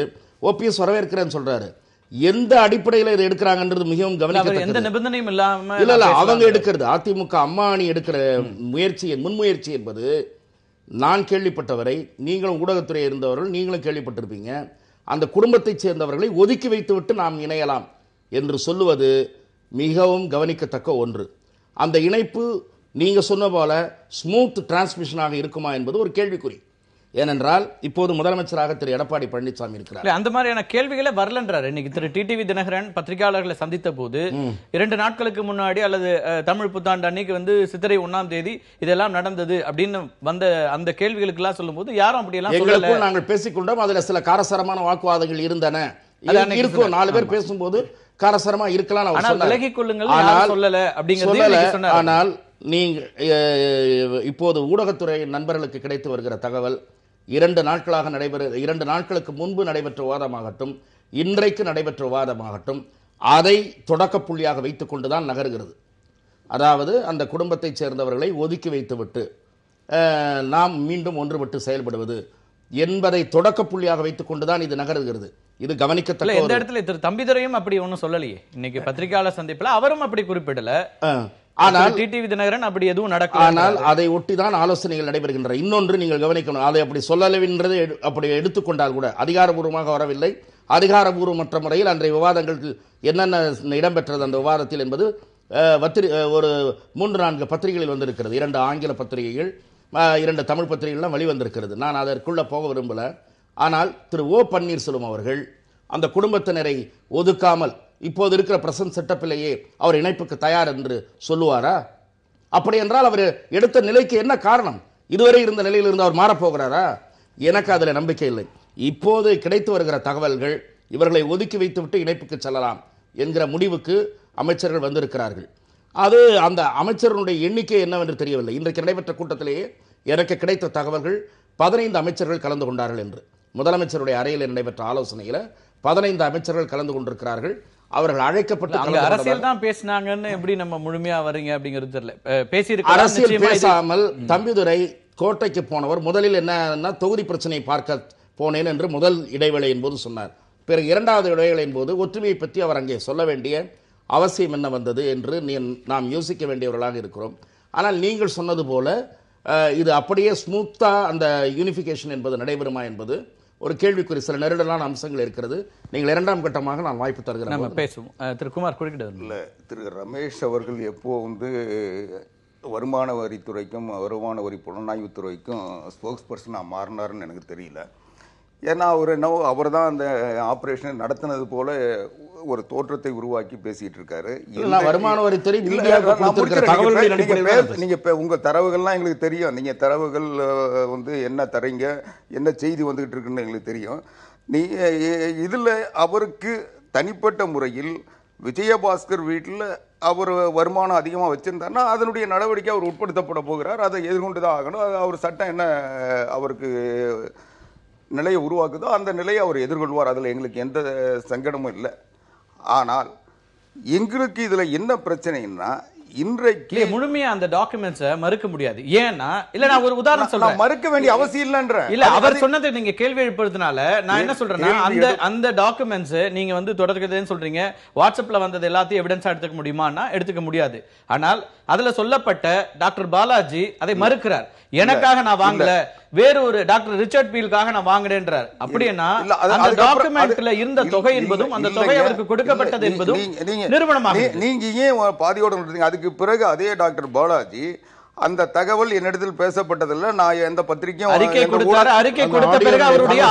ஓபிஎஸ் வரவேற்கிறேன்னு சொல்றாரு. எந்த அடிப்படையில் இதை எடுக்கிறாங்கன்றது மிகவும் கவனிக்க. எந்த நிபந்தனையும் இல்லாம இல்ல அவங்க எடுக்கிறது, அதிமுக அம்மா அணி எடுக்கிற முன்முயற்சி என்பது, நான் கேள்விப்பட்டவரை, நீங்களும் ஊடகத்துறை இருந்தவர்கள் நீங்களும் கேள்விப்பட்டிருப்பீங்க, அந்த குடும்பத்தைச் சேர்ந்தவர்களை ஒதுக்கி வைத்துவிட்டு நாம் இணையலாம் என்று சொல்லுவது மிகவும் கவனிக்கத்தக்க ஒன்று. அந்த இணைப்பு நீங்க சொன்ன போல ஸ்மூத் டிரான்ஸ்மிஷனாக இருக்குமா என்பது ஒரு கேள்விக்குறி. ஏனென்றால் இப்போது முதலமைச்சராக திரு எடப்பாடி பழனிசாமி இருக்கிறார். அந்த மாதிரியான கேள்விகளே வரலன்றார். இன்னைக்கு திரு டிடிவி தினகரன் பத்திரிகையாளர்களை சந்தித்த போது 2 நாட்களுக்கு முன்னாடி அல்லது தமிழ் புத்தாண்டு அன்னைக்கு வந்து சித்திரை 1ஆம் தேதி இதெல்லாம் நடந்தது அப்படின்னு வந்த அந்த கேள்விகளுக்கு எல்லாம் சொல்லும் போது யாரும் அப்படி எல்லாம் சொல்லல. நாங்கள் பேசிக்கொண்டோம். அதுல சில காரசாரமான வாக்குவாதங்கள் இருந்தன. இருக்கும் 4 பேர் பேசும்போது காரசாரமா இருக்கலாம். விலகிக் கொள்ளுங்கள் சொல்லல அப்படிங்கிறது. ஆனால் நீங்க இப்போது ஊடகத்துறை நண்பர்களுக்கு கிடைத்து வருகிற தகவல் 2 நாட்களுக்கு முன்பு நடைபெற்ற விவாதமாகட்டும், இன்றைக்கு நடைபெற்ற விவாதமாகட்டும், அதை தொடக்க புள்ளியாக வைத்துக் கொண்டுதான் நகர்கிறது. அதாவது அந்த குடும்பத்தைச் சேர்ந்தவர்களை ஒதுக்கி வைத்துவிட்டு நாம் மீண்டும் ஒன்றுபட்டு செயல்படுவது என்பதை தொடக்க புள்ளியாக வைத்துக் கொண்டுதான் இது நகருகிறது. இது கவனிக்கத்தக்க. இந்த இடத்துல திரு தம்பிதுரையும் அப்படி ஒன்னும் சொல்லலையே. இன்னைக்கு பத்திரிகையாளர் சந்திப்புல அவரும் அப்படி குறிப்பிடல. ஆனால் டிடிவி தினகரன் அப்படி எதுவும் நடக்கல. ஆனால் அதை ஒட்டிதான் ஆலோசனைகள் நடைபெறுகின்றன. இன்னொன்று நீங்கள் கவனிக்கணும், அதை அப்படி சொல்லலவென்றதை அப்படி எடுத்துக்கொண்டால் கூட அதிகாரபூர்வமாக வரவில்லை. அதிகாரபூர்வமற்ற முறையில் அன்றைய விவாதங்கள் என்னென்ன இடம்பெற்றது அந்த விவாதத்தில் என்பது ஒரு 3-4 பத்திரிகைகளில் வந்திருக்கிறது. 2 ஆங்கில பத்திரிகைகள், 2 தமிழ் பத்திரிகைகள்லாம் வெளிவந்திருக்கிறது. நான் அதற்குள்ள போக விரும்பல. ஆனால் திரு ஓ பன்னீர்செல்வம் அவர்கள் அந்த குடும்பத்தினரை ஒதுக்காமல் இப்போது இருக்கிற பிரசன்ட் செட்டப்பிலேயே அவர் இணைப்புக்கு தயார் என்று சொல்லுவாரா? அப்படி என்றால் அவர் எடுத்த நிலைக்கு என்ன காரணம்? இதுவரை இருந்த நிலையில் இருந்து அவர் மாறப்போகிறாரா? எனக்கு அதில் நம்பிக்கை இல்லை. இப்போது கிடைத்து வருகிற தகவல்கள் இவர்களை ஒதுக்கி வைத்துவிட்டு இணைப்புக்கு செல்லலாம் என்கிற முடிவுக்கு அமைச்சர்கள் வந்திருக்கிறார்கள். அது அந்த அமைச்சர்களுடைய எண்ணிக்கை என்னவென்று தெரியவில்லை. இன்றைக்கு நடைபெற்ற கூட்டத்திலேயே எனக்கு கிடைத்த தகவல்கள் 15 அமைச்சர்கள் கலந்து கொண்டார்கள் என்று. முதலமைச்சருடைய அறையில் நடைபெற்ற ஆலோசனையில் 15 அமைச்சர்கள் கலந்து கொண்டிருக்கிறார்கள். அவர்கள் அழைக்கப்பட்டு அரசியல் தான் பேசினாங்கன்னு எப்படி நம்ம முழுமையா வரீங்க அப்படிங்கிறது தெரியல. அரசியல் பேசாமல் தம்பிதுரை கோட்டைக்கு போனவர் முதலில் என்ன தொகுதி பிரச்சனையை பார்க்க போனேன் என்று முதல் இடைவேளையின் போது சொன்னார். பிறகு 2வது இடைவேளையின் போது ஒற்றுமையை பற்றி அவர் அங்கே சொல்ல வேண்டிய அவசியம் என்ன வந்தது என்று நாம் யோசிக்க வேண்டியவர்களாக இருக்கிறோம். ஆனால் நீங்கள் சொன்னது போல இது அப்படியே ஸ்மூத்தா அந்த யூனிஃபிகேஷன் என்பது நடைபெறுமா என்பது ஒரு கேள்விக்குறி. சில நெருடலான அம்சங்கள் இருக்கிறது. நீங்கள் 2ஆம் கட்டமாக நான் வாய்ப்பு தருகிறேன். நம்ம பேசுவோம். திரு குமார் குறுக்கிட இல்லை, திரு ரமேஷ் அவர்கள் எப்போ வருமான வரித்துறைக்கும் வருமான வரி புலனாய்வுத்துறைக்கும் ஸ்போக்ஸ் பர்சனாக மாறினார்னு எனக்கு தெரியல. ஏன்னா அவர் தான் அந்த ஆபரேஷனை நடத்தினது போல ஒரு தோற்றத்தை உருவாக்கி பேசிட்டு இருக்காரு. வருமான வரித்துறை நீங்க உங்க தரவுகள்லாம் எங்களுக்கு தெரியும். நீங்க தரவுகள் என்ன தரீங்க, என்ன செய்தி வந்துகிட்டு இருக்குன்னு எங்களுக்கு தெரியும். இதுல அவருக்கு தனிப்பட்ட முறையில் விஜயபாஸ்கர் வீட்டில் அவர் வருமானம் அதிகமாக வச்சிருந்தாருன்னா அதனுடைய நடவடிக்கை அவர் உட்படுத்தப்பட போகிறார். அதை எதிர்கொண்டு தான் ஆகணும். அவர் சட்டம் என்ன அவருக்கு நிலையை உருவாக்குதோ அந்த நிலையை அவர் எதிர்கொள்வார். அதில் எங்களுக்கு எந்த சங்கடமும் இல்லை. ஆனால் எங்களுக்கு இதில் என்ன பிரச்சனைன்னா இன்றைக்கு முழுமையா அந்த டாக்குமெண்ட்ஸை மறுக்க முடியாது. ஏன்னா இல்ல நான் ஒரு உதாரணம் சொல்றேன். மறுக்க வேண்டிய அவசியம் இல்லன்ற இல்ல அவர் சொன்னதை நீங்க கேள்வி எழுப்புறதுனால நான் என்ன சொல்றேன்னா அந்த டாக்குமெண்ட்ஸ் நீங்க தொடர்கிறதுன்னு சொல்றீங்க. வாட்ஸ்அப்ல வந்தது எல்லாத்தையும் எவிடன்ஸா எடுத்துக்க முடியுமான்னா எடுத்துக்க முடியாது. ஆனால் அதுல சொல்லப்பட்ட டாக்டர் பாலாஜி அதை மறுக்கிறார். எனக்காக நான் வாங்கல, வேற ஒரு டாக்டர் ரிச்சர்ட் பீலுக்காக நான் வாங்கினேன்றார். அப்படின்னா அந்த டாக்குமெண்ட்ல இருந்த தொகை என்பதும் அந்த தொகை அவருக்கு கொடுக்கப்பட்டது என்பதும் நிறுவனமாக நீங்க ஏன் பாதியோட அதுக்கு பிறகு அதே டாக்டர் பாலாஜி அந்த தகவல் என்னிடத்தில் பேசப்பட்டதில்லை. நான் எந்த பத்திரிகையும் அறிக்கை கொடுத்தாரு. அறிக்கை கொடுத்த பிறகு அவருடைய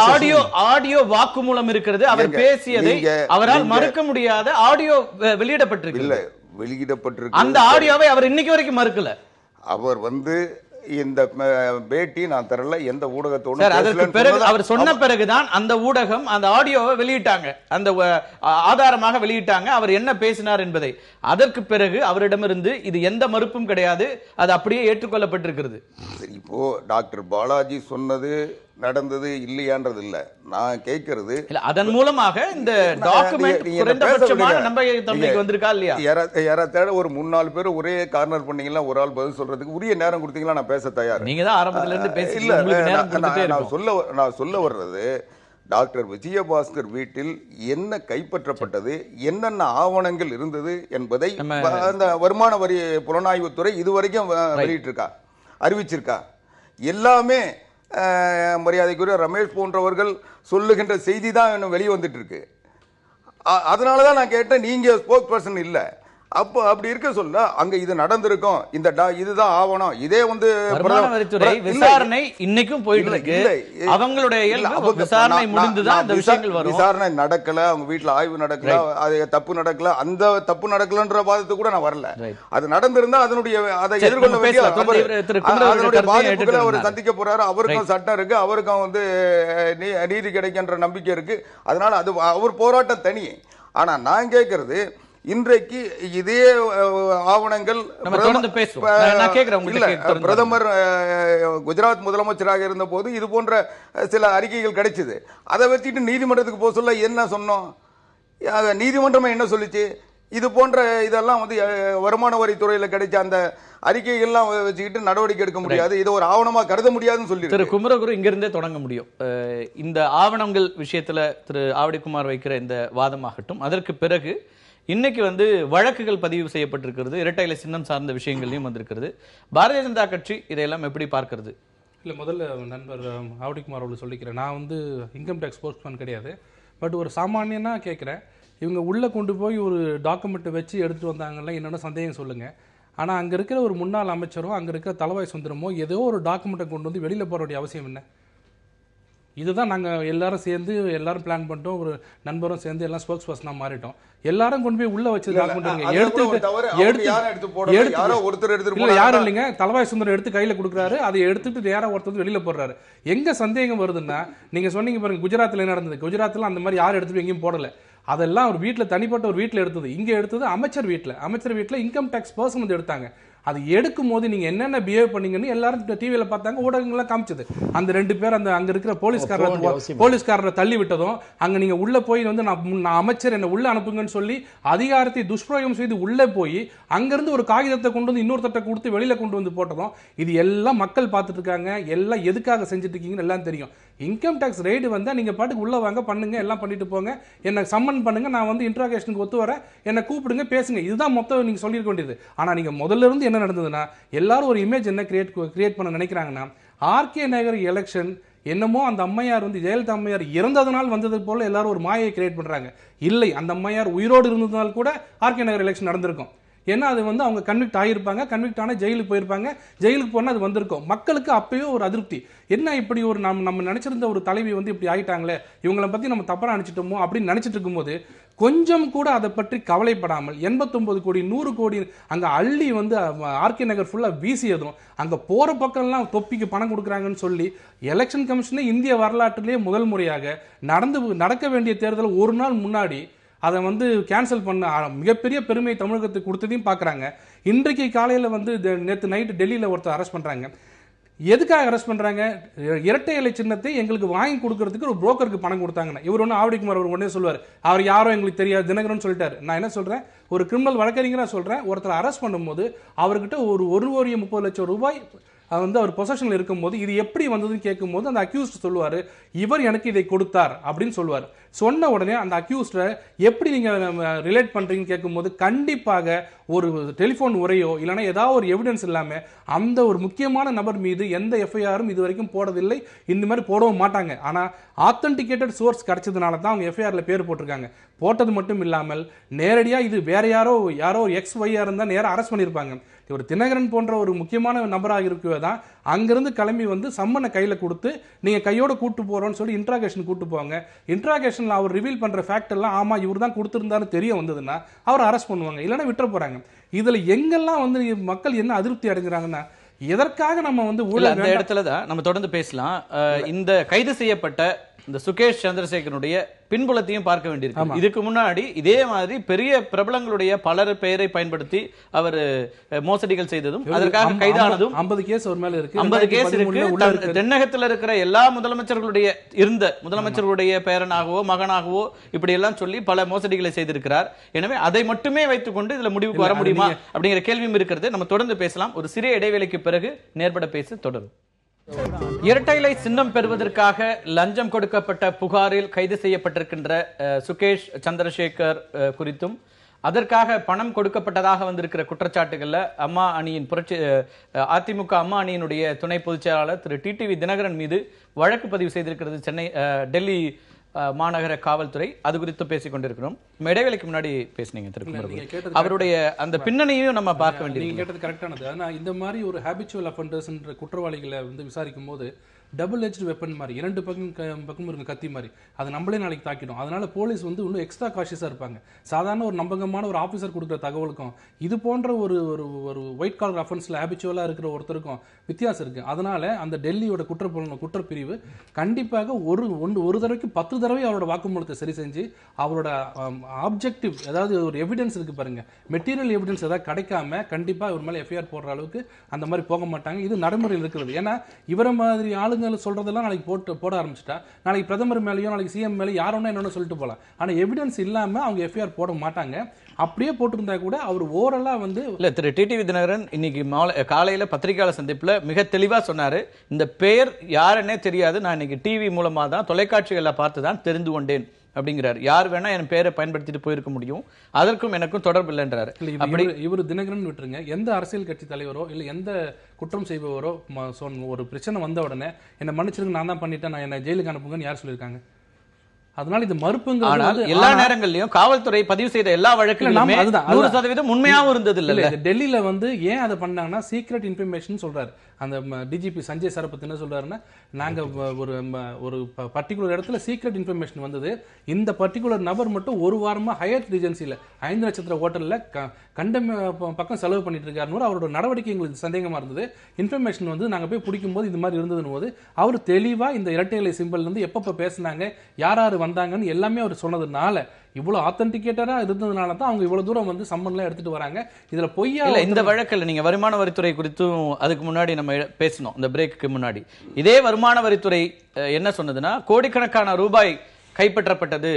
ஆடியோ வாக்குமூலம் இருக்கிறது. அவர் பேசியதை அவரால் மறுக்க முடியாத ஆடியோ வெளியிடப்பட்டிருக்கு. இல்ல, வெளியிடப்பட்டிருக்கு. அந்த ஆடியோவை அவர் இன்னைக்கு வரைக்கும் மறுக்கல. அவர் இந்த பேட்டி நான் தரல, எந்த ஊடகத்தோடு அதற்கு பிறகு அவர் சொன்ன பிறகுதான் அந்த ஊடகம் அந்த ஆடியோவை வெளியிட்டாங்க, அந்த ஆதாரமாக வெளியிட்டாங்க அவர் என்ன பேசினார் என்பதை. அதற்கு பிறகு அவரிடமிருந்து இது எந்த மறுப்பும் கிடையாது, அது அப்படியே ஏற்றுக்கொள்ளப்பட்டிருக்கிறது. சரி, இப்போ டாக்டர் பாலாஜி சொன்னது நடந்தது இல்லையான்றது இல்ல, நான் கேட்கறது அதன் மூலமாக இந்த டாக்குமெண்ட் குறைந்தபட்சமான நம்பகத்தன்மைக்கு வந்திருக்கா இல்லையா? ஏறத்தாழ ஒரு 3-4 பேர் ஒரே கார்னர் பண்ணீங்களா, ஒரு ஆள் பதில் சொல்றதுக்கு உரிய நேரம் கொடுத்தீங்களா, நான் பேச தயார். நீங்க தான் ஆரம்பத்துல இருந்து பேசி இல்ல, நான் சொல்ல வர்றது டாக்டர் விஜயபாஸ்கர் வீட்டில் என்ன கைப்பற்றப்பட்டது, என்னென்ன ஆவணங்கள் இருந்தது என்பதை அந்த வருமான வரி புலனாய்வுத்துறை இதுவரைக்கும் வெளியிட்டிருக்கா, அறிவிச்சிருக்கா? எல்லாமே மரியாதைக்குரிய ரமேஷ் போன்றவர்கள் சொல்லுகின்ற செய்தி தான் வெளியே வந்துட்டு இருக்கு. அதனாலதான் நான் கேட்டேன், நீங்க ஸ்போக்ஸ் பர்சன் இல்ல. அப்போ அப்படி இருக்க சொல்ல அங்க இது நடந்திருக்கும், இந்த இதுதான் ஆவணம், இதே வருமான வரித்துறை விசாரணை இன்னைக்கும் போயிட்டு இருக்கு. அவங்களுடைய விசாரணை முடிந்துதான் அந்த விஷயங்கள் வரும். விசாரணை நடக்கல, அவங்க வீட்டுல ஆய்வு நடக்கல, அது தப்பு நடக்கல, அந்த தப்பு நடக்கலன்ற வாதத்தை கூட நான் வரல. அது நடந்திருந்தா அதனுடைய அதை எதிர்கொள்ள வேண்டிய அதனுடைய பாதிப்புகளை அவர் சந்திக்க போறாரு. அவருக்கும் சட்டம் இருக்கு, அவருக்கும் நீதி கிடைக்கின்ற நம்பிக்கை இருக்கு. அதனால அது அவர் போராட்டம் தனி. ஆனா நான் கேட்கறது, இன்றைக்கு இதே ஆவணங்கள் பிரதமர் குஜராத் முதலமைச்சராக இருந்த போது இது போன்ற சில அறிக்கைகள் கிடைச்சது. அதை வச்சுட்டு நீதிமன்றத்துக்கு போக சொல்ல என்ன சொன்னோம்? நீதிமன்றமே என்ன சொல்லிச்சு, இது போன்ற இதெல்லாம் வந்து வருமான வரித்துறையில் கிடைச்ச அந்த அறிக்கைகள்லாம் வச்சுக்கிட்டு நடவடிக்கை எடுக்க முடியாது, இதை ஒரு ஆவணமா கருத முடியாதுன்னு சொல்லி திரு குமரகுரு இங்கிருந்தே தொடங்க முடியும். இந்த ஆவணங்கள் விஷயத்துல திரு ஆவடிக்குமார் வைக்கிற இந்த வாதமாகட்டும், அதற்கு பிறகு இன்னைக்கு வந்து வழக்குகள் பதிவு செய்யப்பட்டிருக்கிறது, இரட்டை இலை சின்னம் சார்ந்த விஷயங்களையும் வந்திருக்கிறது. பாரதிய ஜனதா கட்சி இதையெல்லாம் எப்படி பார்க்கிறது? இல்லை, முதல்ல நண்பர் ஆவடிக்குமார் அவர்கள் சொல்லிக்கிறேன், நான் வந்து இன்கம் டேக்ஸ் ஸ்போக்ஸ்மேன் கிடையாது. பட் ஒரு சாமானியனா கேட்குறேன், இவங்க உள்ளே கொண்டு போய் ஒரு டாக்குமெண்ட்டை வச்சு எடுத்துகிட்டு வந்தாங்கல்ல, என்னென்ன சந்தேகம் சொல்லுங்கள். ஆனால் அங்கே இருக்கிற ஒரு முன்னாள் அமைச்சரோ அங்கே இருக்கிற தலவாய் சுந்தரமோ ஏதோ ஒரு டாக்குமெண்ட்டை கொண்டு வந்து வெளியில் போகிற வேண்டிய அவசியம் என்ன? இதுதான் நாங்கள் எல்லாரும் சேர்ந்து எல்லாரும் பிளான் பண்ணிட்டோம், ஒரு நண்பரும் சேர்ந்து எல்லாம் ஸ்போக்ஸ் பர்சனாக மாறிட்டோம். எல்லாரும் கொண்டு போய் உள்ள வச்சு யாரும் இல்லைங்க, தலவாய் சுந்தரம் எடுத்து கையில கொடுக்குறாரு, அதை எடுத்துட்டு யாரோ ஒருத்தர் வெளியில போடுறாரு. எங்க சந்தேகம் வருதுன்னா, நீங்க சொன்னீங்க பாருங்க குஜராத்ல என்ன நடந்தது, குஜராத்ல அந்த மாதிரி யாரும் எடுத்துட்டு எங்கேயும் போடல, அதெல்லாம் ஒரு வீட்டில் தனிப்பட்ட ஒரு வீட்டில் எடுத்தது. இங்க எடுத்தது அமைச்சர் வீட்டில் இன்கம் டேக்ஸ் பர்சன் வந்து எடுத்தாங்க. அது எடுக்கும் போது நீங்க என்னென்ன பிஹேவ் பண்ணீங்கன்னு எல்லாரும் டிவியில பார்த்தாங்க, ஊடகங்கள்லாம் காமிச்சது. அந்த 2 பேர் அந்த அங்க இருக்கிற போலீஸ்காரரை தள்ளி விட்டதும், அங்க நீங்க உள்ள போய் வந்து நான் அமைச்சர் என்ன உள்ள அனுப்புங்கன்னு சொல்லி அதிகாரத்தை துஷ்பிரயோகம் செய்து உள்ளே போய் அங்கிருந்து ஒரு காகிதத்தை கொண்டு வந்து இன்னொருத்தட்ட கொடுத்து வெளியில கொண்டு வந்து போட்டதும், இது எல்லாம் மக்கள் பார்த்துட்டு இருக்காங்க. எல்லாம் எதுக்காக செஞ்சுட்டு இருக்கீங்கன்னு எல்லாம் தெரியும். இன்கம் டாக்ஸ் ரெய்டு வந்தா நீங்க பாட்டுக்கு உள்ள வாங்க, பண்ணுங்க, எல்லாம் பண்ணிட்டு போங்க, என்ன சம்மன் பண்ணுங்க, நான் வந்து இன்ட்ராகேஷனுக்கு ஒத்து வரேன், என்ன கூப்பிடுங்க, பேசுங்க, இதுதான் மொத்தம் நீங்க சொல்லிருக்க வேண்டியது. ஆனா நீங்க முதல்ல இருந்து என்ன நடந்ததுன்னா, எல்லாரும் ஒரு இமேஜ் என்ன கிரியேட் பண்ண நினைக்கிறாங்கன்னா, ஆர்கே நகர் எலெக்ஷன் என்னமோ அந்த அம்மையார் வந்து ஜெயலலிதா அம்மையார் இறந்ததனால் வந்தது போல எல்லாரும் ஒரு மாயை கிரியேட் பண்றாங்க. இல்லை, அந்த அம்மையார் உயிரோடு இருந்ததுனால் கூட ஆர்கே நகர் எலெக்ஷன் நடந்திருக்கும். ஏன்னா அது வந்து அவங்க கன்விக்ட் ஆகியிருப்பாங்க, கன்விக்ட் ஆனால் ஜெயிலுக்கு போயிருப்பாங்க, ஜெயிலுக்கு போனால் அது வந்திருக்கும். மக்களுக்கு அப்பயே ஒரு அதிருப்தி, என்ன இப்படி ஒரு நம்ம நினைச்சிருந்த ஒரு தலைவி வந்து இப்படி ஆயிட்டாங்களே, இவங்களை பத்தி நம்ம தப்பா நினைச்சிட்டோமோ அப்படின்னு நினைச்சிட்டு இருக்கும்போது கொஞ்சம் கூட அதை பற்றி கவலைப்படாமல் 89 கோடி 100 கோடி அங்க அள்ளி வந்து ஆர்கே நகர் ஃபுல்லா வீசியதும், அங்க போற பக்கம்லாம் தொப்பிக்கு பணம் கொடுக்குறாங்கன்னு சொல்லி எலெக்ஷன் கமிஷனே இந்திய வரலாற்றிலேயே முதல் முறையாக நடக்க வேண்டிய தேர்தல் ஒரு நாள் முன்னாடி அதை வந்து கேன்சல் பண்ண மிகப்பெரிய பெருமை தமிழகத்துக்கு கொடுத்ததையும் பார்க்குறாங்க. இன்றைக்கு காலையில் வந்து நேற்று நைட்டு டெல்லியில் ஒருத்தர் அரெஸ்ட் பண்ணுறாங்க. எதுக்காக அரெஸ்ட் பண்ணுறாங்க? இரட்டை இலை சின்னத்தை எங்களுக்கு வாங்கி கொடுக்கறதுக்கு ஒரு புரோக்கருக்கு பணம் கொடுத்தாங்கன்னா. இவர் ஒன்று ஆவடிக்குமார் அவர் உடனே சொல்லுவார், அவர் யாரோ எங்களுக்கு தெரியாது, தினகரன் சொல்லிட்டாரு. நான் என்ன சொல்கிறேன், ஒரு கிரிமினல் வழக்கறிஞராக சொல்கிறேன், ஒருத்தர் அரெஸ்ட் பண்ணும்போது அவர்கிட்ட ஒரு 1,30,00,000 ரூபாய் வந்து அவர் பொசஷன்ல இருக்கும்போது இது எப்படி வந்ததுன்னு கேட்கும்போது அந்த அக்யூஸ்ட் சொல்லுவாரு, இவர் எனக்கு இதை கொடுத்தார் அப்படின்னு சொல்லுவார். சொன்ன உடனே அந்த அக்யூஸ்ட எப்படி நீங்க ரிலேட் பண்றீங்கன்னு கேட்கும்போது கண்டிப்பாக ஒரு டெலிபோன் உரையோ இல்லைன்னா ஏதாவது ஒரு எவிடன்ஸ் இல்லாம அந்த ஒரு முக்கியமான நபர் மீது எந்த எஃப்ஐஆரும் இது வரைக்கும் போடவில்லை, இந்த மாதிரி போடவும் மாட்டாங்க. ஆனா ஆத்தென்டிகேட்டட் சோர்ஸ் கிடைச்சதுனால தான் அவங்க எஃப்ஐஆர்ல பேர் போட்டிருக்காங்க. போட்டது மட்டும் இல்லாமல் நேரடியா இது வேற யாரோ XYயா இருந்தா நேரம் அரெஸ்ட் பண்ணிருப்பாங்க. ஒரு தினகரன் போன்ற ஒரு முக்கியமான நபராக இருக்கதான் அங்கிருந்து கிளம்பி வந்து சம்மனை கையில கொடுத்து நீங்க கையோட கூட்டு போறோம்னு சொல்லி இன்ட்ராகேஷன் கூட்டு போவாங்க. இன்ட்ராகேஷன்ல அவர் ரிவீல் பண்ற ஃபேக்ட் எல்லாம் ஆமா இவர் தான் கொடுத்திருந்தாரு தெரிய வந்ததுன்னா அவர் அரெஸ்ட் பண்ணுவாங்க, இல்லைன்னா விட்டுற போறாங்க. இதுல எங்கெல்லாம் வந்து மக்கள் என்ன அதிருப்தி அடைஞ்சாங்கன்னா, எதற்காக நம்ம வந்து அந்த இடத்துல தான் நம்ம தொடர்ந்து பேசலாம். இந்த கைது செய்யப்பட்ட இந்த சுகேஷ் சந்திரசேகரனுடைய பின்புலத்தையும் பார்க்க வேண்டியிருக்கு. இதுக்கு முன்னாடி இதே மாதிரி பெரிய பிரபலங்களுடைய பலர் பெயரை பயன்படுத்தி அவர் மோசடிகள் செய்ததும் அதற்காக கைதானதும் 50 கேஸ் ஒரு மேல இருக்கு. 50 கேஸ் இருக்கு. தென்னகத்தில் இருக்கிற எல்லா முதலமைச்சர்களுடைய பேரனாகவோ மகனாகவோ இப்படி எல்லாம் சொல்லி பல மோசடிகளை செய்திருக்கிறார். எனவே அதை மட்டுமே வைத்துக் கொண்டு இதுல முடிவுக்கு வர முடியுமா அப்படிங்கிற கேள்வியும் இருக்கிறது. நம்ம தொடர்ந்து பேசலாம். ஒரு சிறிய இடைவேளைக்கு பிறகு நேர்பட பேச தொடரும். இரட்டை இலை சின்னம் பெறுவதற்காக லஞ்சம் கொடுக்கப்பட்ட புகாரில் கைது செய்யப்பட்டிருக்கின்ற சுகேஷ் சந்திரசேகர் குறித்தும் அதற்காக பணம் கொடுக்கப்பட்டதாக வந்திருக்கிற குற்றச்சாட்டுகள்ல அம்மா அணியின் அதிமுக அம்மா அணியினுடைய துணை பொதுச் செயலாளர் திரு டிடிவி தினகரன் மீது வழக்கு பதிவு செய்திருக்கிறது டெல்லி மாநகர காவல்துறை. அது குறித்து பேசிக் கொண்டிருக்கிறோம். இடைவேளைக்கு முன்னாடி பேசினீங்க திரு, அவருடைய அந்த பின்னணியையும் நம்ம பார்க்க வேண்டியது. நீங்க கேட்டது கரெக்டானது. ஆனா இந்த மாதிரி ஒரு ஹேபிச்சுவல் அஃபெண்டர்ஸ் குற்றவாளிகளை வந்து விசாரிக்கும் போது டபுள் எட்ஜ் வெப்பன் மாதிரி 2 பக்கம் இருக்க கத்தி மாதிரி அது நம்மளே நாளைக்கு தாக்கிடும். அதனால போலீஸ் வந்து இன்னும் எக்ஸ்ட்ரா காஷியஸா இருப்பாங்க. சாதாரண ஒரு நம்பகமான ஒரு ஆஃபீஸர் கொடுக்குற தகவலுக்கும் இது போன்ற ஒரு ஒயிட் காலர் அஃபென்ஸ்ல ஹேபிச்சுவலா இருக்கிற ஒருத்தருக்கும் வித்தியாசம் இருக்கு. அதனால அந்த டெல்லியோட குற்றப்பிரிவு கண்டிப்பாக ஒரு தடவைக்கு 10 தடவை அவரோட வாக்குமூலத்தை சரி செஞ்சு அவரோட ஆப்ஜெக்டிவ், அதாவது ஒரு எவிடன்ஸ் இருக்கு பாருங்க, மெட்டீரியல் எவிடன்ஸ் ஏதாவது கிடைக்காம கண்டிப்பா இவர் மேல எஃப்ஐஆர் போடுற அளவுக்கு அந்த மாதிரி போக மாட்டாங்க. இது நடைமுறையில் இருக்கிறது. ஏன்னா இவர மாதிரி ஆளுங்க சொல்றதெல்லாம் நாளைக்கு போட ஆரம்பிச்சுட்டா நாளைக்கு பிரதமர் மேலேயும் நாளைக்கு சிஎம் மேலே யாரோன்னா என்னன்னு சொல்லிட்டு போகலாம். ஆனா எவிடன்ஸ் இல்லாம அவங்க எஃப்ஐஆர் போட மாட்டாங்க. அப்படியே போட்டிருந்தா கூட அவர் ஓரலா வந்து இல்ல. திரு டிடிவி தினகரன் இன்னைக்கு காலையில பத்திரிகையாளர் சந்திப்புல மிக தெளிவா சொன்னாரு, இந்த பெயர் யாருன்னே தெரியாது, நான் இன்னைக்கு டிவி மூலமா தான் தொலைக்காட்சிகளை பார்த்து தான் தெரிந்து கொண்டேன் அப்படிங்கிறார். யார் வேணா என் பேரை பயன்படுத்திட்டு போயிருக்க முடியும், அதற்கும் எனக்கும் தொடர்பு இல்லைன்றாரு. அப்படி இவர் தினகரன் விட்டுருங்க, எந்த அரசியல் கட்சி தலைவரோ இல்ல எந்த குற்றம் செய்பவரோ ஒரு பிரச்சனை வந்த உடனே என்ன மன்னிச்சிருங்க, நான் தான் பண்ணிட்டேன், நான் என்ன ஜெயிலுக்கு அனுப்புங்கன்னு யார் சொல்லியிருக்காங்க? அதனால இது மறுப்புங்க. ஆனால் எல்லா நேரங்களிலும் காவல்துறை பதிவு செய்த எல்லா வழக்குகளிலுமே 100% உண்மையாவும் இருந்தது இல்ல. டெல்லியில வந்து ஏன் அதை பண்ணாங்கன்னா சீக்ரெட் இன்ஃபர்மேஷன் சொல்றாரு. அந்த டிஜிபி சஞ்சய் சரபத் என்ன சொல்றாருன்னா, நாங்க ஒரு பர்டிகுலர் இடத்துல சீக்ரெட் இன்ஃபர்மேஷன் வந்தது, இந்த பர்டிகுலர் நபர் மட்டும் ஒரு வாரமா ஹையர் ரிஜென்சில 5 நட்சத்திர ஹோட்டல்ல கண்ட பக்கம் செலவு பண்ணிட்டு இருக்காரு. அவரோட நடவடிக்கை எங்களுக்கு சந்தேகமா இருந்தது. இன்ஃபர்மேஷன் வந்து நாங்க போய் பிடிக்கும் போது இது மாதிரி இருந்ததுன்னு போது அவர் தெளிவா இந்த இரட்டை இலை சிம்பல் வந்து எப்பப்ப பேசினாங்க, யார் வந்தாங்கன்னு எல்லாமே அவர் சொன்னதுனால, இவ்வளவு ஆத்தென்டிகேட்டரா இருந்ததுனால தான் அவங்க இவ்வளவு தூரம் வந்து சம்மன்லாம் எடுத்துட்டு வராங்க. இதுல பொய்யா இல்ல. இந்த வழக்கில் நீங்க வருமான வரித்துறை குறித்தும் அதுக்கு முன்னாடி நம்ம பேசணும், இந்த பிரேக்கு முன்னாடி இதே வருமான வரித்துறை என்ன சொன்னதுன்னா, கோடிக்கணக்கான ரூபாய் கைப்பற்றப்பட்டது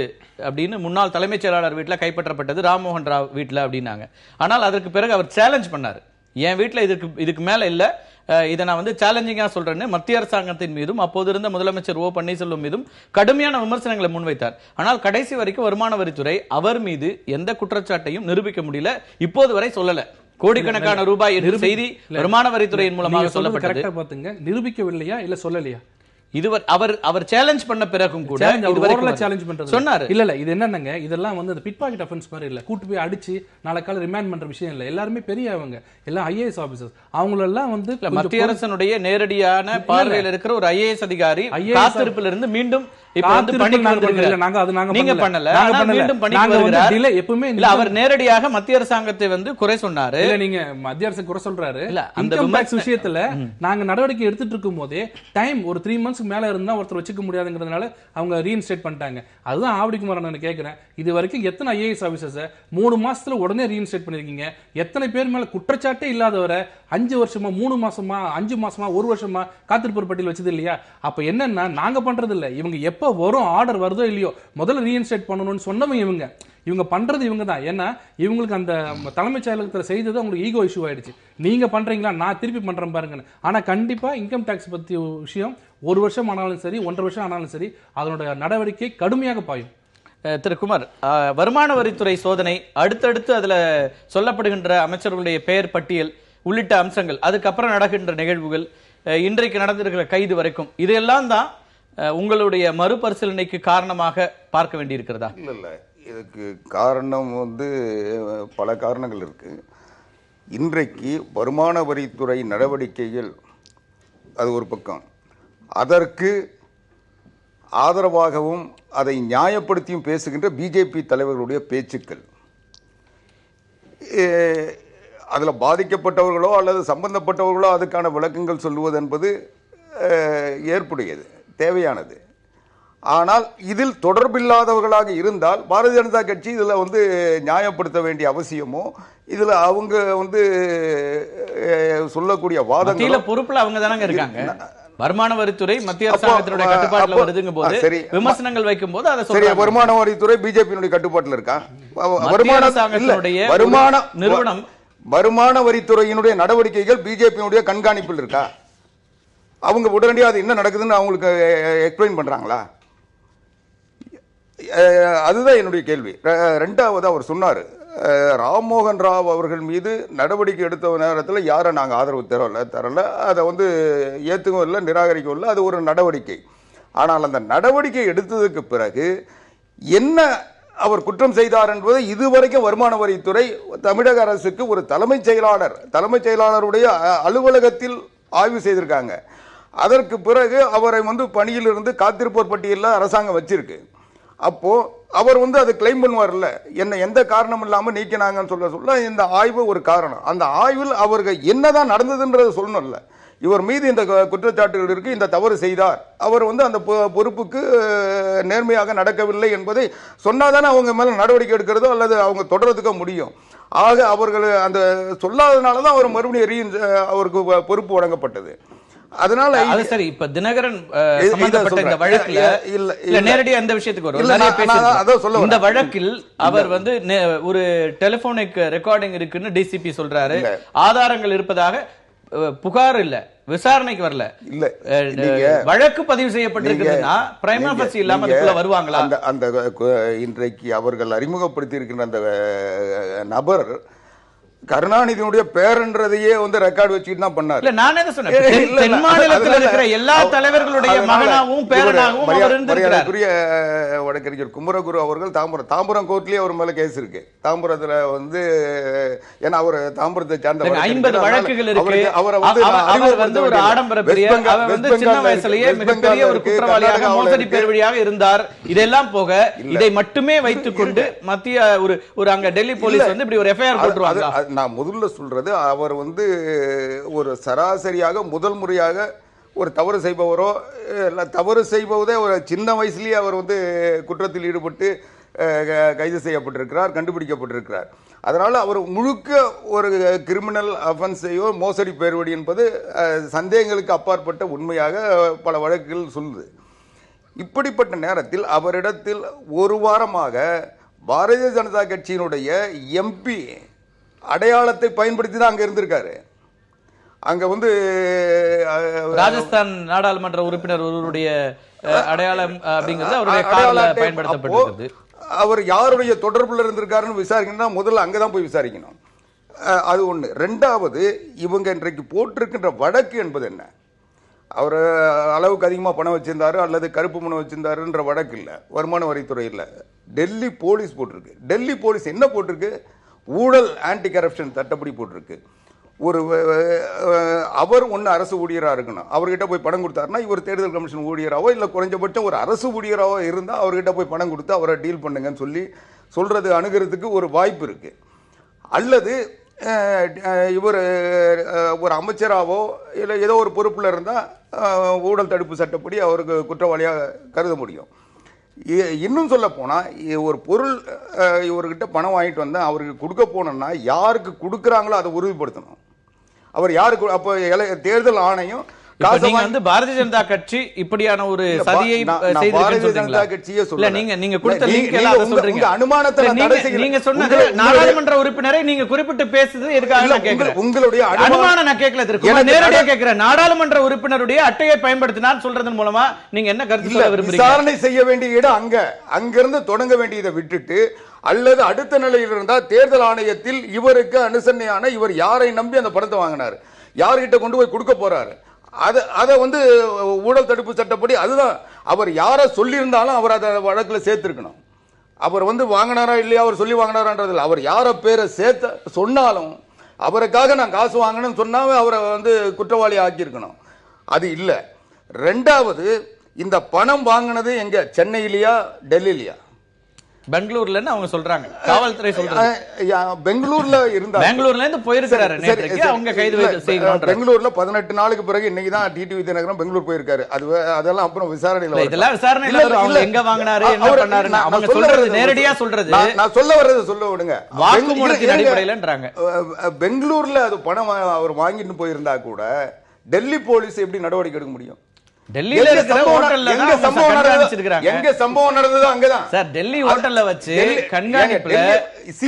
அப்படின்னு முன்னாள் தலைமைச் செயலாளர் வீட்டில் கைப்பற்றப்பட்டது ராம்மோகன் ராவ் வீட்டில் அப்படின்னாங்க. ஆனால் அதற்கு பிறகு அவர் சேலஞ்ச் பண்ணாரு, என் வீட்டில் இதுக்கு மேல இல்ல, இதை நான் வந்து சேலஞ்சிங்கா சொல்றேன்னு மத்திய அரசாங்கத்தின் மீதும் அப்போது இருந்த முதலமைச்சர் ஓ பன்னீர்செல்வம் மீதும் கடுமையான விமர்சனங்களை முன்வைத்தார். ஆனால் கடைசி வரைக்கும் வருமான வரித்துறை அவர் மீது எந்த குற்றச்சாட்டையும் நிரூபிக்க முடியல, இப்போது வரை சொல்லல. கோடிக்கணக்கான ரூபாய் செய்தி வருமான வரித்துறையின் மூலமாக சொல்லப்பட்டது. நிரூபிக்கவில்லையா இல்ல சொல்லலையா? இது அவர் சேலஞ்ச் பண்ண பிறகும் கூட சேலஞ்ச் பண்றது சொன்னாரு. இல்ல இது என்னங்க, இதெல்லாம் வந்து அந்த பிட் பாக்கெட் அஃபென்ஸ் மாதிரி இல்ல, கூட்டு போய் அடிச்சு நாளை கால ரிமாண்ட் பண்ற விஷயம் இல்ல. எல்லாருமே பெரியவங்க, எல்லாம் ஐஏஎஸ் ஆபீசர்ஸ். அவங்களெல்லாம் வந்து மத்திய அரசனுடைய நேரடியான பார்வையில் இருக்கிற ஒரு ஐஏஎஸ் அதிகாரி காத்திருப்பில் இருந்து மீண்டும் அவர் நேரடியாக மத்திய அரசாங்கத்தை வந்து குறை சொன்னாரு. நீங்க மத்திய அரசு குறை சொல்றாரு. இன்கம் டாக்ஸ் விஷயத்துல நாங்க நடவடிக்கை எடுத்துட்டு இருக்கும் போதே டைம் ஒரு 3 months மேல இருந்தா ஒருத்தர் வச்சுக்க முடியாதுங்கிறதுனால அவங்க ரீஇன்ஸ்டேட் பண்ணிட்டாங்க. அதுதான் ஆவடிக்குமார் நான் கேட்கிறேன், இது வரைக்கும் எத்தனை ஐஏஎஸ் ஆபீசர்ஸ் 3 மாசத்துல உடனே ரீஇன்ஸ்டேட் பண்ணிருக்கீங்க? எத்தனை பேர் மேல குற்றச்சாட்டே இல்லாதவரை 5 வருஷமா 3 மாசமா 5 மாசமா 1 வருஷமா காத்திருப்போர் பட்டியல் வச்சது இல்லையா? அப்ப என்னன்னா நாங்க பண்றது இல்ல, இவங்க எப்ப வரும் ஆர்டர் வருதோ இல்லையோ முதல்ல ரீஇன்ஸ்டேட் பண்ணணும்னு சொன்னவங்க இவங்க பண்றது இவங்க தான். ஏன்னா இவங்களுக்கு அந்த தலைமைச் செயலகத்தில் செய்தது அவங்களுக்கு ஈகோ இஷ்யூ ஆயிடுச்சு. நீங்க பண்றீங்களா, நான் திருப்பி பண்றேன் பாருங்க. ஆனா கண்டிப்பா இன்கம் டாக்ஸ் பத்தி விஷயம் 1 வருஷம் ஆனாலும் சரி 1.5 வருஷம் ஆனாலும் சரி அதனுடைய நடவடிக்கை கடுமையாக பாயும். திரு குமார், வருமான வரித்துறை சோதனை, அடுத்தடுத்து அதுல சொல்லப்படுகின்ற அமைச்சர்களுடைய பெயர் பட்டியல் உள்ளிட்ட அம்சங்கள், அதுக்கப்புறம் நடக்கின்ற நிகழ்வுகள், இன்றைக்கு நடந்திருக்கிற கைது வரைக்கும், இதெல்லாம் தான் உங்களுடைய மறுபரிசீலனைக்கு காரணமாக பார்க்க வேண்டி இருக்கிறதா? இல்ல, இதுக்கு காரணம் வந்து பல காரணங்கள் இருக்கு. இன்றைக்கு வருமான வரித்துறை நடவடிக்கைகள் அது ஒரு பக்கம், அதற்கு ஆதரவாகவும் அதை நியாயப்படுத்தியும் பேசுகின்ற பிஜேபி தலைவர்களுடைய பேச்சுக்கள், அதில் பாதிக்கப்பட்டவர்களோ அல்லது சம்பந்தப்பட்டவர்களோ அதுக்கான விளக்கங்கள் சொல்லுவது என்பது ஏற்புடையது, தேவையானது. ஆனால் இதில் தொடர்பில்லாதவர்களாக இருந்தால் பாரதிய ஜனதா கட்சி இதில் வந்து நியாயப்படுத்த வேண்டிய அவசியமோ, இதில் அவங்க வந்து சொல்லக்கூடிய வாதங்கள் பொறுப்புல அவங்க தானங்க இருக்காங்க. வருமான வரித்துறை மத்திய அரசாங்கத்தினுடைய கட்டுப்பாட்டில் வருதுங்க போது சரி விமர்சனங்கள் வைக்கும் போது அதை சரி, வருமான வரித்துறை பிஜேபியினுடைய கட்டுப்பாட்டில் இருக்கா? நிறுவனம் வருமான வரித்துறையினுடைய நடவடிக்கைகள் பிஜேபியினுடைய கண்காணிப்பில் இருக்கா? அவங்க உடனடியாக அது என்ன நடக்குதுன்னு அவங்களுக்கு எக்ஸ்பிளைன் பண்றாங்களா? அதுதான் என்னுடைய கேள்வி. ரெண்டாவது, அவர் சொன்னார் ராம்மோகன் ராவ் அவர்கள் மீது நடவடிக்கை எடுத்த நேரத்தில் யாரை நாங்கள் ஆதரவு தரல, அதை வந்து ஏற்றுக்கவும் இல்லை நிராகரிக்கவும் இல்லை, அது ஒரு நடவடிக்கை. ஆனால் அந்த நடவடிக்கை எடுத்ததுக்கு பிறகு என்ன அவர் குற்றம் செய்தார் என்பது இதுவரைக்கும் வருமான வரித்துறை தமிழக அரசுக்கு ஒரு தலைமைச் செயலாளருடைய அலுவலகத்தில் ஆய்வு செய்திருக்காங்க. அதற்கு பிறகு அவரை வந்து பணியிலிருந்து காத்திருப்போர் பட்டியலில் அரசாங்கம் வச்சிருக்கு. அப்போ அவர் வந்து அதை கிளைம் பண்ணுவார்ல, என்ன எந்த காரணம் இல்லாம நீக்கினாங்கன்னு சொல்ல இந்த ஆய்வு ஒரு காரணம். அந்த ஆய்வில் அவர்கள் என்னதான் நடந்ததுன்றதை சொல்லணும்ல. இவர் மீது இந்த குற்றச்சாட்டுகள் இருக்கு, இந்த தவறு செய்தார், அவர் வந்து அந்த பொறுப்புக்கு நேர்மையாக நடக்கவில்லை என்பதை சொன்னாதானே அவங்க மேல நடவடிக்கை எடுக்கிறதோ அல்லது அவங்க தொடர்றதுக்க முடியும். ஆக அவர்கள் அந்த சொல்லாதனாலதான் அவர் மறுபடியும் அவருக்கு பொறுப்பு வழங்கப்பட்டது. அதனால சரி, இப்ப தினகரன் சம்பந்தப்பட்ட இந்த வழக்குல இல்ல நேரடியா அந்த விஷயத்துக்கு வரும். இந்த வழக்கில் அவர் வந்து ஒரு டெலிபோனிக் ரெக்கார்டிங் இருக்குன்னு டிசிபி சொல்றாரு, ஆதாரங்கள் இருப்பதாக புகார் இல்ல, விசாரணைக்கு வரல, இல்ல வழக்கு பதிவு செய்யப்பட்டிருக்குன்னா பிரைமா ஃபேசி இல்லாம அதுக்குள்ள வருவாங்களா? அந்த இன்றைக்கு அவர்கள் அறிமுகப்படுத்தி இருக்கின்ற அந்த நபர் கருணாநிதியுடைய பேரன்றதையே வந்து ரெக்கார்டு வச்சுட்டு தான் பண்ணாரு. இல்ல நான் என்ன சொன்னேன், தென் மாநிலத்தில் இருக்கிற எல்லா தலைவர்களுடைய மகனாகவும் பேரனாகவும் அவர் இருந்திருக்கிறார். வழக்கறிஞர் குமரகுரு அவர்கள் தாம்பரம் கோர்ட்லயே அவர் மேல கேஸ் இருக்கு. தாம்பரத்துல வந்து ஏன்னா அவர் தாம்பரத்தை சார்ந்த 50 வழக்குகள் இருக்கு. அவர் வந்து ஒரு ஆடம்பர பெரிய, அவர் வந்து சின்ன வயசுலயே மிகப்பெரிய ஒரு குற்றவாளியாக மோசடி பேர் வழியாக இருந்தார். இதெல்லாம் போக இதை மட்டுமே வைத்துக் கொண்டு மத்திய ஒரு அங்க டெல்லி போலீஸ் வந்து இப்படி ஒரு எஃப்ஐஆர் போட்டுருவாங்க. நான் முதல்ல சொல்றது, அவர் வந்து ஒரு சராசரியாக முதல் முறையாக ஒரு தவறு செய்பவரோ தவறு செய்பவதே ஒரு சின்ன வயசுலயே அவர் வந்து குற்றத்தில் ஈடுபட்டு கைது செய்யப்பட்டிருக்கிறார், கண்டுபிடிக்கப்பட்டிருக்கிறார். அதனால அவர் முழுக்க ஒரு கிரிமினல் அஃபென்ஸையோ மோசடி பேர்வழி என்பது சந்தேகங்களுக்கு அப்பாற்பட்ட உண்மையாக பல வழக்குகள் சொல்லுது. இப்படிப்பட்ட நேரத்தில் அவரிடத்தில் ஒரு வாரமாக பாரதிய ஜனதா கட்சியினுடைய எம்பி அடையாளத்தை பயன்படுத்தி தான் அங்க இருந்திருக்காரு. அங்க வந்து ராஜஸ்தான் நாடாளுமன்ற உறுப்பினர் ஒருவருடைய அடையாளம் அப்படிங்கிறது அவருடைய கார்ல பயன்படுத்தப்பட்டிருக்கிறது. அவர் யாருடைய தொடர்புல இருந்திருக்காருன்னு விசாரிக்கணும்னா முதல்ல அங்கதான் போய் விசாரிக்கணும். அது ஒண்ணு. ரெண்டாவது, இவங்க இன்றைக்கு போட்டிருக்கின்ற வழக்கு என்பது என்ன? அவர் அளவுக்கு அதிகமா பணம் வச்சிருந்தாரு அல்லது கருப்பு பணம் வச்சிருந்தாருன்ற வழக்கு இல்ல, வருமான வரித்துறை இல்ல, டெல்லி போலீஸ் போட்டிருக்கு. டெல்லி போலீஸ் என்ன போட்டிருக்கு? ஊழல் ஆன்டி கரப்ஷன் சட்டப்படி போட்டிருக்கு. ஒரு அவர் ஒன்று அரசு ஊழியராக இருக்கணும், அவர்கிட்ட போய் பணம் கொடுத்தாருன்னா இவர் தேர்தல் கமிஷன் ஊழியராவோ இல்லை குறைஞ்சபட்சம் ஒரு அரசு ஊழியராவோ இருந்தால் அவர்கிட்ட போய் பணம் கொடுத்து அவரை டீல் பண்ணுங்கன்னு சொல்றது அணுகிறதுக்கு ஒரு வாய்ப்பு இருக்கு. அல்லது இவர் ஒரு அமைச்சராவோ இல்லை ஏதோ ஒரு பொறுப்பில் இருந்தால் ஊழல் தடுப்பு சட்டப்படி அவருக்கு குற்றவாளியாக கருத முடியும். இன்னும் சொல்ல போனா, ஒரு பொருள் இவர்கிட்ட பணம் வாங்கிட்டு வந்தா அவருக்கு கொடுக்க போனோம்னா யாருக்கு கொடுக்கறாங்களோ அதை உறுதிப்படுத்தணும். அவர் யாருக்கு அப்ப தேர்தல் ஆணையம் நீங்க வந்து பாரதிய ஜனதா கட்சி இப்படியான ஒரு சதியை பாரதிய ஜனதா கட்சியே சொல்ல நீங்க கொடுத்த லிங்க் எல்லாம் சொல்றீங்க. அனுமானத்தை நீங்க சொன்னது நாடாளுமன்ற உறுப்பினரை நீங்க குறிப்பிட்டு பேசுறது எதுக்காக நான் கேக்குறேன். உங்களுடைய அனுமானம் நான் கேட்கல, இருக்கு நேரடியா கேக்குறேன். நாடாளுமன்ற உறுப்பினருடைய அட்டையை பயன்படுத்தினார் சொல்றதன் மூலமா நீங்க என்ன கருத்து சொல்ல விரும்புறீங்க? விசாரணை செய்ய வேண்டிய இடம் அங்கிருந்து தொடங்க வேண்டியதை விட்டுட்டு அல்லது அடுத்த நிலையில் இருந்தா தேர்தல் ஆணையத்தில் இவருக்கு அனுசரணையான இவர் யாரை நம்பி அந்த பணத்தை வாங்கினார், யார்கிட்ட கொண்டு போய் கொடுக்க போறாரு, அதை வந்து ஊழல் தடுப்பு சட்டப்படி அதுதான். அவர் யார சொல்லி இருந்தாலும் அவர் அதை வழக்குல சேர்த்திருக்கணும். அவர் வந்து வாங்கினாரா இல்லையா அவர் சொல்லி வாங்கினாரான்றது, அவர் யார பேரை சேர்த்த சொன்னாலும் அவருக்காக நான் காசு வாங்கணும்னு சொன்னாவே அவரை வந்து குற்றவாளி ஆக்கியிருக்கணும். அது இல்ல. ரெண்டாவது, இந்த பணம் வாங்கினது எங்க? சென்னையிலயா டெல்லியிலயா? பெங்களூர்ல அவங்க சொல்றாங்க, காவல்துறை சொல்றாங்க. பெங்களூர்ல இருந்தா பெங்களூர்ல இருந்து போயிருக்காரு நேற்றுக்கு, அவங்க கைது செய்யறாங்க. பெங்களூர்ல 18 நாளுக்கு பிறகு இன்னைக்கு தான் டிடிவி தினகரன் பெங்களூர் போயிருக்காரு. அதெல்லாம் அப்புறம் விசாரணையில இதெல்லாம் விசாரணை இல்ல, அவங்க எங்க வாங்குனாரு என்ன பண்ணாரு அவங்க சொல்றது நேரடியா சொல்றது. நான் சொல்ல வர்றது சொல்ல விடுங்க. வாக்குமூலத்தின் அடிப்படையிலன்றாங்க. பெங்களூர்ல அது பணம் அவர் வாங்கிட்டு போயிருந்தா கூட டெல்லி போலீஸ் எப்படி நடவடிக்கை எடுக்க முடியும்? டெல்லியில இருக்கிற ஹோட்டல்ல எங்க சம்பவம் நடந்ததோ அங்கதான் சார். டெல்லி ஹோட்டல்ல வச்சு கண்காணிப்புல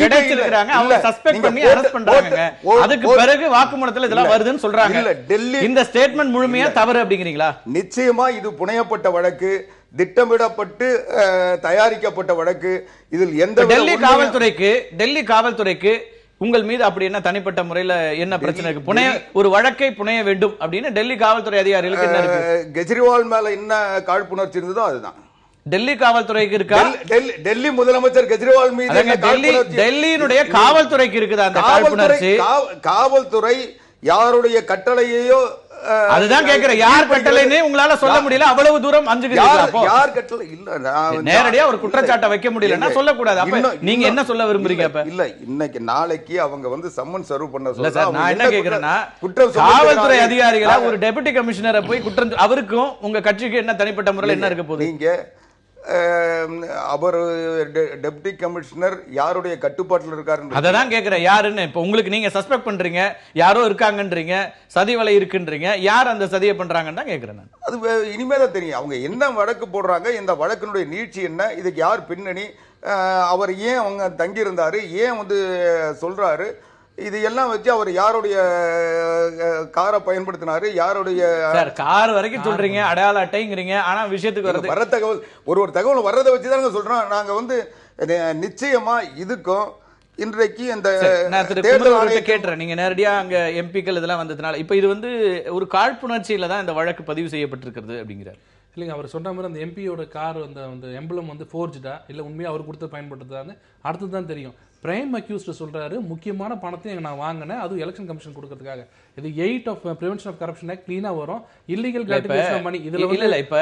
கிடைச்சிருக்காங்க, அவங்க சஸ்பெக்ட் பண்ணி அரெஸ்ட் பண்றாங்க. அதுக்கு பிறகு வாக்குமூலத்துல இதெல்லாம் வருதுன்னு சொல்றாங்க. டெல்லி இந்த ஸ்டேட்மென்ட் முழுமையா தவறு அப்படிங்கிறீங்களா? நிச்சயமா இது புனையப்பட்ட வழக்கு, திட்டமிடப்பட்டு தயாரிக்கப்பட்ட வழக்கு. இதில் எந்த டெல்லி காவல்துறைக்கு உங்கள் மீது அப்படி என்ன தனிப்பட்ட முறையில் என்ன பிரச்சனை இருக்கு? ஒரு வழக்கை புனைய வேண்டும் அப்படின்னு டெல்லி காவல்துறை அதிகாரிகளுக்கு என்ன இருக்கு? கெஜ்ரிவால் மேல என்ன காழ்ப்புணர்ச்சி இருந்ததோ அதுதான் டெல்லி காவல்துறைக்கு இருக்கா? டெல்லி முதலமைச்சர் கெஜ்ரிவால் மீது டெல்லியினுடைய காவல்துறைக்கு இருக்குதா அந்த காழ்ப்புணர்ச்சி? காவல்துறை யாருடைய கட்டளையோ அதுதான் கேக்குறேன். யார் கட்டளைன்னு உங்களால சொல்ல முடியல, அவ்வளவு தூரம் அஞ்சுகிறீங்க. யார் கட்டளை இல்ல, நேரடியா ஒரு குற்றச்சாட்டை வைக்க முடியலன்னா சொல்லக்கூடாது. அப்ப நீங்க என்ன சொல்ல விரும்புறீங்க? அப்ப இல்ல, இன்னைக்கு நாளைக்கு அவங்க வந்து சம்மன் சர்வ் பண்ண சொல்ல சார், நான் என்ன கேக்குறேன்னா, காவல்துறை அதிகாரிகளா ஒரு டெபுட்டி கமிஷனரை போய் குற்றம், அவருக்கும் உங்க கட்சிக்கு என்ன தனிப்பட்ட முறையில் என்ன இருக்க போகுது? நீங்க அவர் டெப்டி கமிஷனர் யாருடைய கட்டுப்பாட்டில் இருக்காரு அததான் கேக்குறேன். யாருன்னு இப்ப உங்களுக்கு நீங்க சஸ்பெக்ட் பண்றீங்க, யாரோ இருக்காங்கன்றீங்க, சதி வலை இருக்குன்றீங்க, யார் அந்த சதியை பண்றாங்கன்னு தான் கேக்குறேன். அது இனிமேதான் தெரியும். அவங்க என்ன வழக்கு போடுறாங்க, இந்த வழக்கினுடைய நீட்சி என்ன, இதுக்கு யார் பின்னணி, அவர் ஏன் அவங்க தங்கி இருந்தாரு, ஏன் வந்து சொல்றாரு, இது எல்லாம் வச்சு அவர் யாருடைய காரை பயன்படுத்தினாரு, யாருடைய கார் வரைக்கும் சொல்றீங்க, அடையாள அட்டைங்கிறீங்க, ஆனா விஷயத்துக்கு வர தகவல் ஒரு தகவல் வர்றதை வச்சுதான் சொல்றோம். நாங்க வந்து நிச்சயமா இதுக்கும் இன்றைக்கு இந்த கேட்டுறேன். நீங்க நேரடியா அங்க எம்பிக்கள் இதெல்லாம் வந்ததுனால இப்ப இது வந்து ஒரு காழ்ப்புணர்ச்சியில தான் இந்த வழக்கு பதிவு செய்யப்பட்டிருக்கிறது அப்படிங்கிறார். இல்லைங்க, அவர் சொன்ன மாதிரி அந்த எம்பியோட கார் அந்த எம்பளம் வந்து ஃபோர்ஜ்டா இல்லை உண்மையாக அவர் கொடுத்து பயன்படுத்துதான்னு அடுத்து தான் தெரியும். பிரைம் அக்யூஸ்ட் சொல்றாரு, முக்கியமான பணத்தையும் நான் வாங்கினேன், அது எலெக்ஷன் கமிஷன் கொடுக்கறதுக்காக. இது 8 of prevention of corruption act கிளீனா வரும். இல்லீகல் கிராட்டிஃபிகேஷன் மணி இதுல இல்ல. இப்ப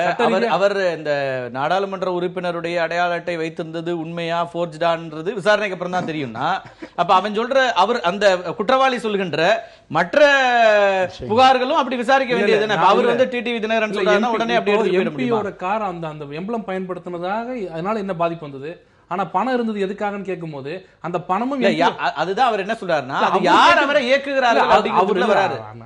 அவர் இந்த நாடாளுமன்ற உறுப்பினருடைய அடையாள அட்டை வைத்திருந்தது உண்மையா ஃபோர்ஜ்டான்றது விசாரணைக்கு அப்புறம் தான் தெரியும்னா, அப்ப அவன் சொல்ற அவர் அந்த குற்றவாளி சொல்கின்ற மற்ற புகார்களும் அப்படி விசாரிக்க வேண்டியது. அவர் வந்து டிடிவி தினகரன் சொல்றாருன்னா உடனே அப்படி எம்பியோட கார் அந்த எம்பளம் பயன்படுத்தினதாக அதனால என்ன பாதிப்பு வந்தது? ஆனா பணம் இருந்தது எதுக்காகன்னு கேட்கும் போது அந்த பணமும் அதுதான் அவர் என்ன சொல்றாருன்னா, யார் அவரை இயக்குகிறாரு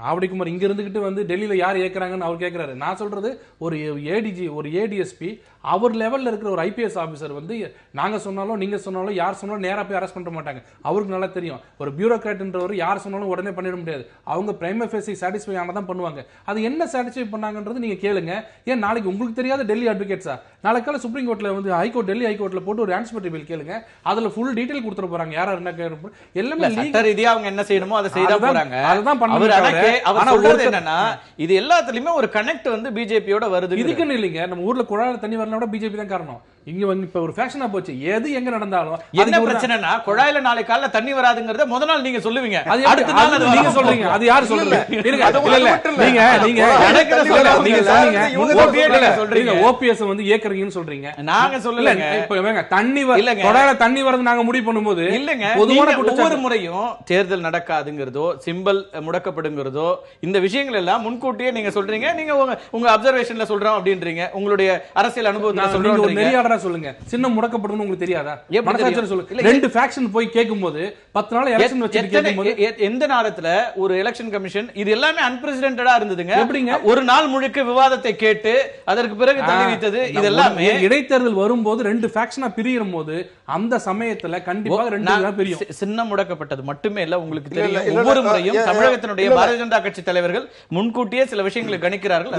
அப்படிக்குமார் இங்க இருந்துகிட்டு வந்து டெல்லியில யார் இயக்குறாங்கன்னு அவர் கேட்கிறாரு. நான் சொல்றது ஒரு ஏடிஜி ஒரு ஏடிஎஸ்பி அவர் லெவல்ல இருக்கிற ஒரு ஐபிஎஸ் ஆபீசர் வந்து நாங்க சொன்னாலும் நீங்க சொன்னாலும் யார் சொன்னாலும் நேரா போய் அரெஸ்ட் பண்ண மாட்டாங்க. அவருக்கு நல்லா தெரியும். ஒரு பியூரோக்ராட்ன்றவர் யார் சொன்னாலும் உடனே பண்ணிட முடியாது. அவங்க பிரைம் ஃபேஸை சாட்டிஸ்ஃபை ஆனதான் பண்ணுவாங்க. அது என்ன சாட்டிஸ்ஃபை பண்ணாங்கன்றது நீங்க கேளுங்க. ஏன் நாளைக்கு உங்களுக்கு தெரியாத டெல்லி அட்வொகேட்ஸா நாளைக்கால சுப்ரீம் கோர்ட்ல வந்து ஹைகோர்ட் டெல்லி ஹைகோர்ட்ல போட்டு ஒரு ஆன்சபிலிட்டி பில் கேளுங்க. அதுல ஃபுல் டீடைல் கொடுத்துட போறாங்க. யாரா என்ன கேட்கணும் எல்லாமே சட்ட ரீதியா அவங்க என்ன செய்யணுமோ அதை செய்தா போறாங்க. அதுதான் பண்ணுவாங்க. அவர் சொல்றது என்னன்னா, இது எல்லாத்துலயுமே ஒரு கனெக்ட் வந்து பிஜேபியோட வருது. இதுக்குன்னு இல்லைங்க, நம்ம ஊர்ல குழாயில தண்ணி வரலனா கூட பிஜேபி தான் காரணம். இங்க வந்து இப்ப ஒரு ஃபேஷனா போச்சு. எது எங்க நடந்தாலும் என்ன பிரச்சனைனா, குழாயில நாளை காலைல தண்ணி வராதுங்கறத முத நாள் நீங்க சொல்லுவீங்க, அடுத்த நாள் அது நீங்க சொல்றீங்க. அது யார் சொல்றது? இல்ல நீங்க சொல்றீங்க ஓபிஎஸ் வந்து ஏக்கறீங்கன்னு சொல்றீங்க. நாங்க சொல்லல. இப்ப தண்ணி குழாயில தண்ணி வரது நாங்க முடிவு பண்ணும்போது இல்லங்க, பொதுவான ஒவ்வொரு முறையும் தேர்தல் நடக்காதுங்கிறதோ சிம்பல் முடக்கப்படுங்கிறதோ இந்த விஷயங்கள் எல்லாம் முன்கூட்டியே நீங்க சொல்றீங்க. நீங்க உங்க அப்சர்வேஷன்ல சொல்றோம் அப்படின்றீங்க, உங்களுடைய அரசியல் அனுபவத்துல சொல்றீங்க. சொல்லுங்க சின்ன முடக்கப்படும்னு உங்களுக்கு தெரியாதா? மனசாட்சியோட சொல்லுங்க. ரெண்டு ஃபேக்ஷன் போய் கேட்கும்போது 10 நாள் எலெக்ஷன் வச்சு கேட்கும்போது எந்த நேரத்துல ஒரு எலெக்ஷன் கமிஷன் இது எல்லாமே அன்பிரசிடென்டடா இருந்ததுங்க. எப்படிங்க ஒரு நாள் முழுக்க விவாதத்தை கேட்டு அதற்கு பிறகு தள்ளி வைத்தது? இதெல்லாமே இடைத்தேர்தல் வரும்போது ரெண்டு ஃபேக்ஷனா பிரியும் போது அந்த சமயத்துல கண்டிப்பா ரெண்டு பிரியும். சின்ன முடக்கப்பட்டது மட்டுமே இல்ல, உங்களுக்கு தெரியும் ஒவ்வொரு முறையும் தமிழகத்தினுடைய பாரதிய ஜனதா கட்சி தலைவர்கள் முன்கூட்டியே சில விஷயங்களை கணிக்கிறார்கள்.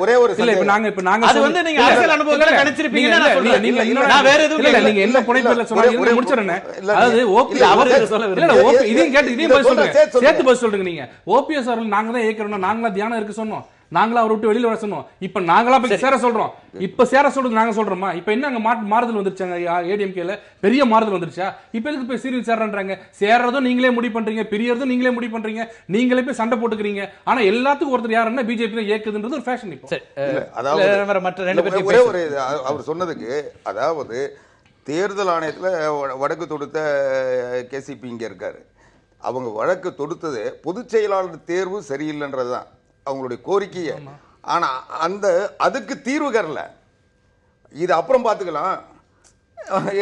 ஒரே ஒரு நாங்க அது வந்து நீங்க அரசியல் அனுபவத்துல கணிச்சிருப்பீங்க. நான் வேற எதுவும் இல்ல, நீங்க என்ன புனைப்பெல்ல சொன்னீங்க முடிச்சறேன். அதாவது ஓபிஎஸ் அவர் சொல்ல இல்ல ஓபி இதையும் கேட்டு இதையும் போய் சொல்லுங்க, சேர்த்து போய் சொல்லுங்க. நீங்க ஓபிஎஸ் அவர்கள் நாங்க தான் ஏக்கறோம், நாங்களா தியானம் இருக்கு சொன்னோம், நாங்களா அவரை விட்டு வெளியில வர சொன்னோம். இப்ப நாங்களா போய் சேர சொல்றோம். இப்ப சேர சொல்றது நாங்க சொல்றோமா? இப்ப என்ன அங்க மாறுதல் வந்துருச்சாங்க? ஏடிஎம்கேல பெரிய மாறுதல் வந்துருச்சா? இப்ப எதுக்கு போய் சீரியல் சேர்றன்றாங்க? சேர்றதும் நீங்களே முடிவு பண்றீங்க, பிரியறதும் நீங்களே முடிவு பண்றீங்க, நீங்களே போய் சண்டை போட்டுக்கிறீங்க. ஆனா எல்லாத்துக்கும் ஒருத்தர் யாருன்னா பிஜேபி தான் ஏக்குதுன்றது ஒரு ஃபேஷன். இப்போ அதாவது மற்ற ரெண்டு பேரும் ஒரே ஒரு அவர் சொன்னதுக்கு, அதாவது தேர்தல் ஆணையத்துல வழக்கு தொடுத்த கேசிபி இங்க இருக்காரு. அவங்க வழக்கு தொடுத்தது பொதுச் செயலாளர் தேர்வு சரியில்லைன்றதுதான் அவங்களுடைய கோரிக்கையை. ஆனா அதுக்கு தீர்வு கரல. இது அப்புறம் பாத்துக்கலாம்.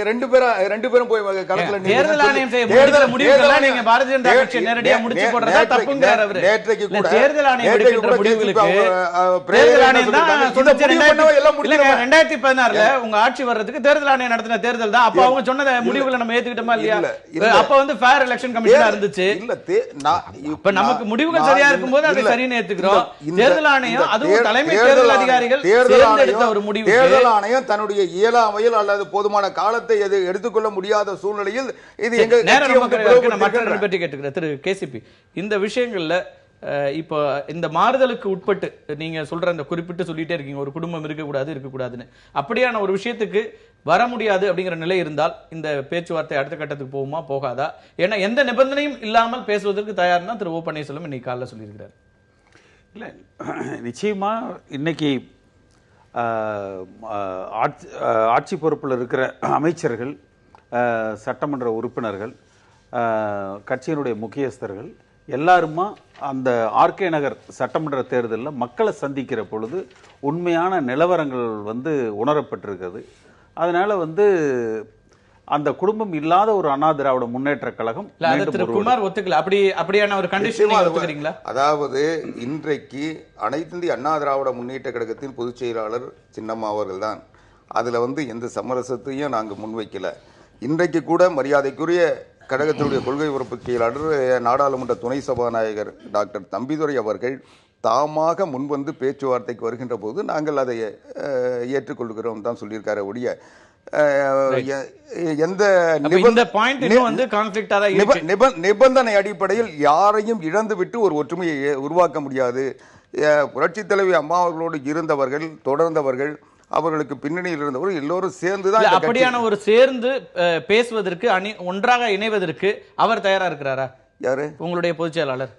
ரெண்டு பேரும் போய் களத்துல தேர்தல் ஆணையம் செய்ய முடிவுகளை நீங்க பாரதிய ஜனதா கட்சி நேரடியா முடிச்சு போடுறதா தப்புங்கறார் அவரு. நேற்றைக்கு கூட தேர்தல் ஆணையம் எடுக்கிற முடிவுகளுக்கு தேர்தல் ஆணையம் தான் சொல்லுச்சு. 2016ல உங்க ஆட்சி வர்றதுக்கு தேர்தல் ஆணையம் நடத்தின தேர்தல் தான். அப்ப அவங்க சொன்ன முடிவுகளை நம்ம ஏத்துக்கிட்டோமா இல்லையா? அப்ப வந்து ஃபேர் எலெக்ஷன் கமிஷனா இருந்துச்சு. இப்ப நமக்கு முடிவுகள் சரியா இருக்கும்போது அதை சரின்னு ஏத்துக்கிறோம். தேர்தல் ஆணையம் அதுவும் தலைமை தேர்தல் அதிகாரிகள் தேர்ந்தெடுத்த ஒரு முடிவு. தேர்தல் ஆணையம் தன்னுடைய இயலாமையில் அல்லது போதுமான காலத்தை எடுத்துக்கொள்ள முடியாத சூழ்நிலையில் இது எங்க பற்றி கேட்டுக்கிறேன் திரு கேசிபி. இந்த விஷயங்கள்ல இப்போ இந்த மாறுதலுக்கு உட்பட்டு நீங்க சொல்ற அந்த குறிப்பிட்டு சொல்லிட்டே இருக்கீங்க ஒரு குடும்பம் இருக்கக்கூடாதுன்னு, அப்படியான ஒரு விஷயத்துக்கு வர முடியாது அப்படிங்கிற நிலை இருந்தால் இந்த பேச்சுவார்த்தை அடுத்த கட்டத்துக்கு போகுமா போகாதா? ஏன்னா எந்த நிபந்தனையும் இல்லாமல் பேசுவதற்கு தயார்னா திரு ஓ பன்னீர்செல்வம் இன்னைக்கு காலைல சொல்லியிருக்கிறார். இல்லை, நிச்சயமா இன்னைக்கு ஆட்சி பொறுப்பில் இருக்கிற அமைச்சர்கள், சட்டமன்ற உறுப்பினர்கள், கட்சியினுடைய முக்கியஸ்தர்கள் எல்லாருமா அந்த ஆர்கே நகர் சட்டமன்ற தேர்தலில் மக்களை சந்திக்கிற பொழுது உண்மையான நிலவரங்கள் உணரப்பட்டிருக்கிறது. அதனால அந்த குடும்பம் இல்லாத ஒரு அண்ணா திராவிட முன்னேற்ற கழகம் குமார் ஒத்துக்கல. அப்படியான ஒரு கண்டிஷன் ஒத்துக்கிறீங்களா? அதாவது இன்றைக்கு அனைத்து இந்திய அண்ணா திராவிட முன்னேற்ற கழகத்தின் பொதுச் செயலாளர் சின்னம்மா அவர்கள் தான். அதுல எந்த சமரசத்தையும் நாங்கள் முன்வைக்கல. இன்றைக்கு கூட மரியாதைக்குரிய கழகத்தினுடைய கொள்கை உறுப்பு செயலாளர், நாடாளுமன்ற துணை சபாநாயகர் டாக்டர் தம்பிதுரை அவர்கள் தாமாக முன்வந்து பேச்சுவார்த்தைக்கு வருகின்ற போது நாங்கள் அதை ஏற்றுக்கொள்கிறோம் தான் சொல்லியிருக்காரு. ஒழிய எந்த நிபந்தனை அடிப்படையில் யாரையும் இழந்துவிட்டு ஒரு ஒற்றுமையை உருவாக்க முடியாது. புரட்சித் தலைவி அம்மா அவர்களோடு இருந்தவர்கள், தொடர்ந்தவர்கள், அவர்களுக்கு பின்னணியில் இருந்தவர்கள் எல்லோரும் சேர்ந்துதான் அப்படியான ஒரு சேர்ந்து பேசுவதற்கு ஒன்றாக இணைவதற்கு அவர் தயாரா இருக்கிறாரா? யாரு? உங்களுடைய பொதுச் செயலாளர்.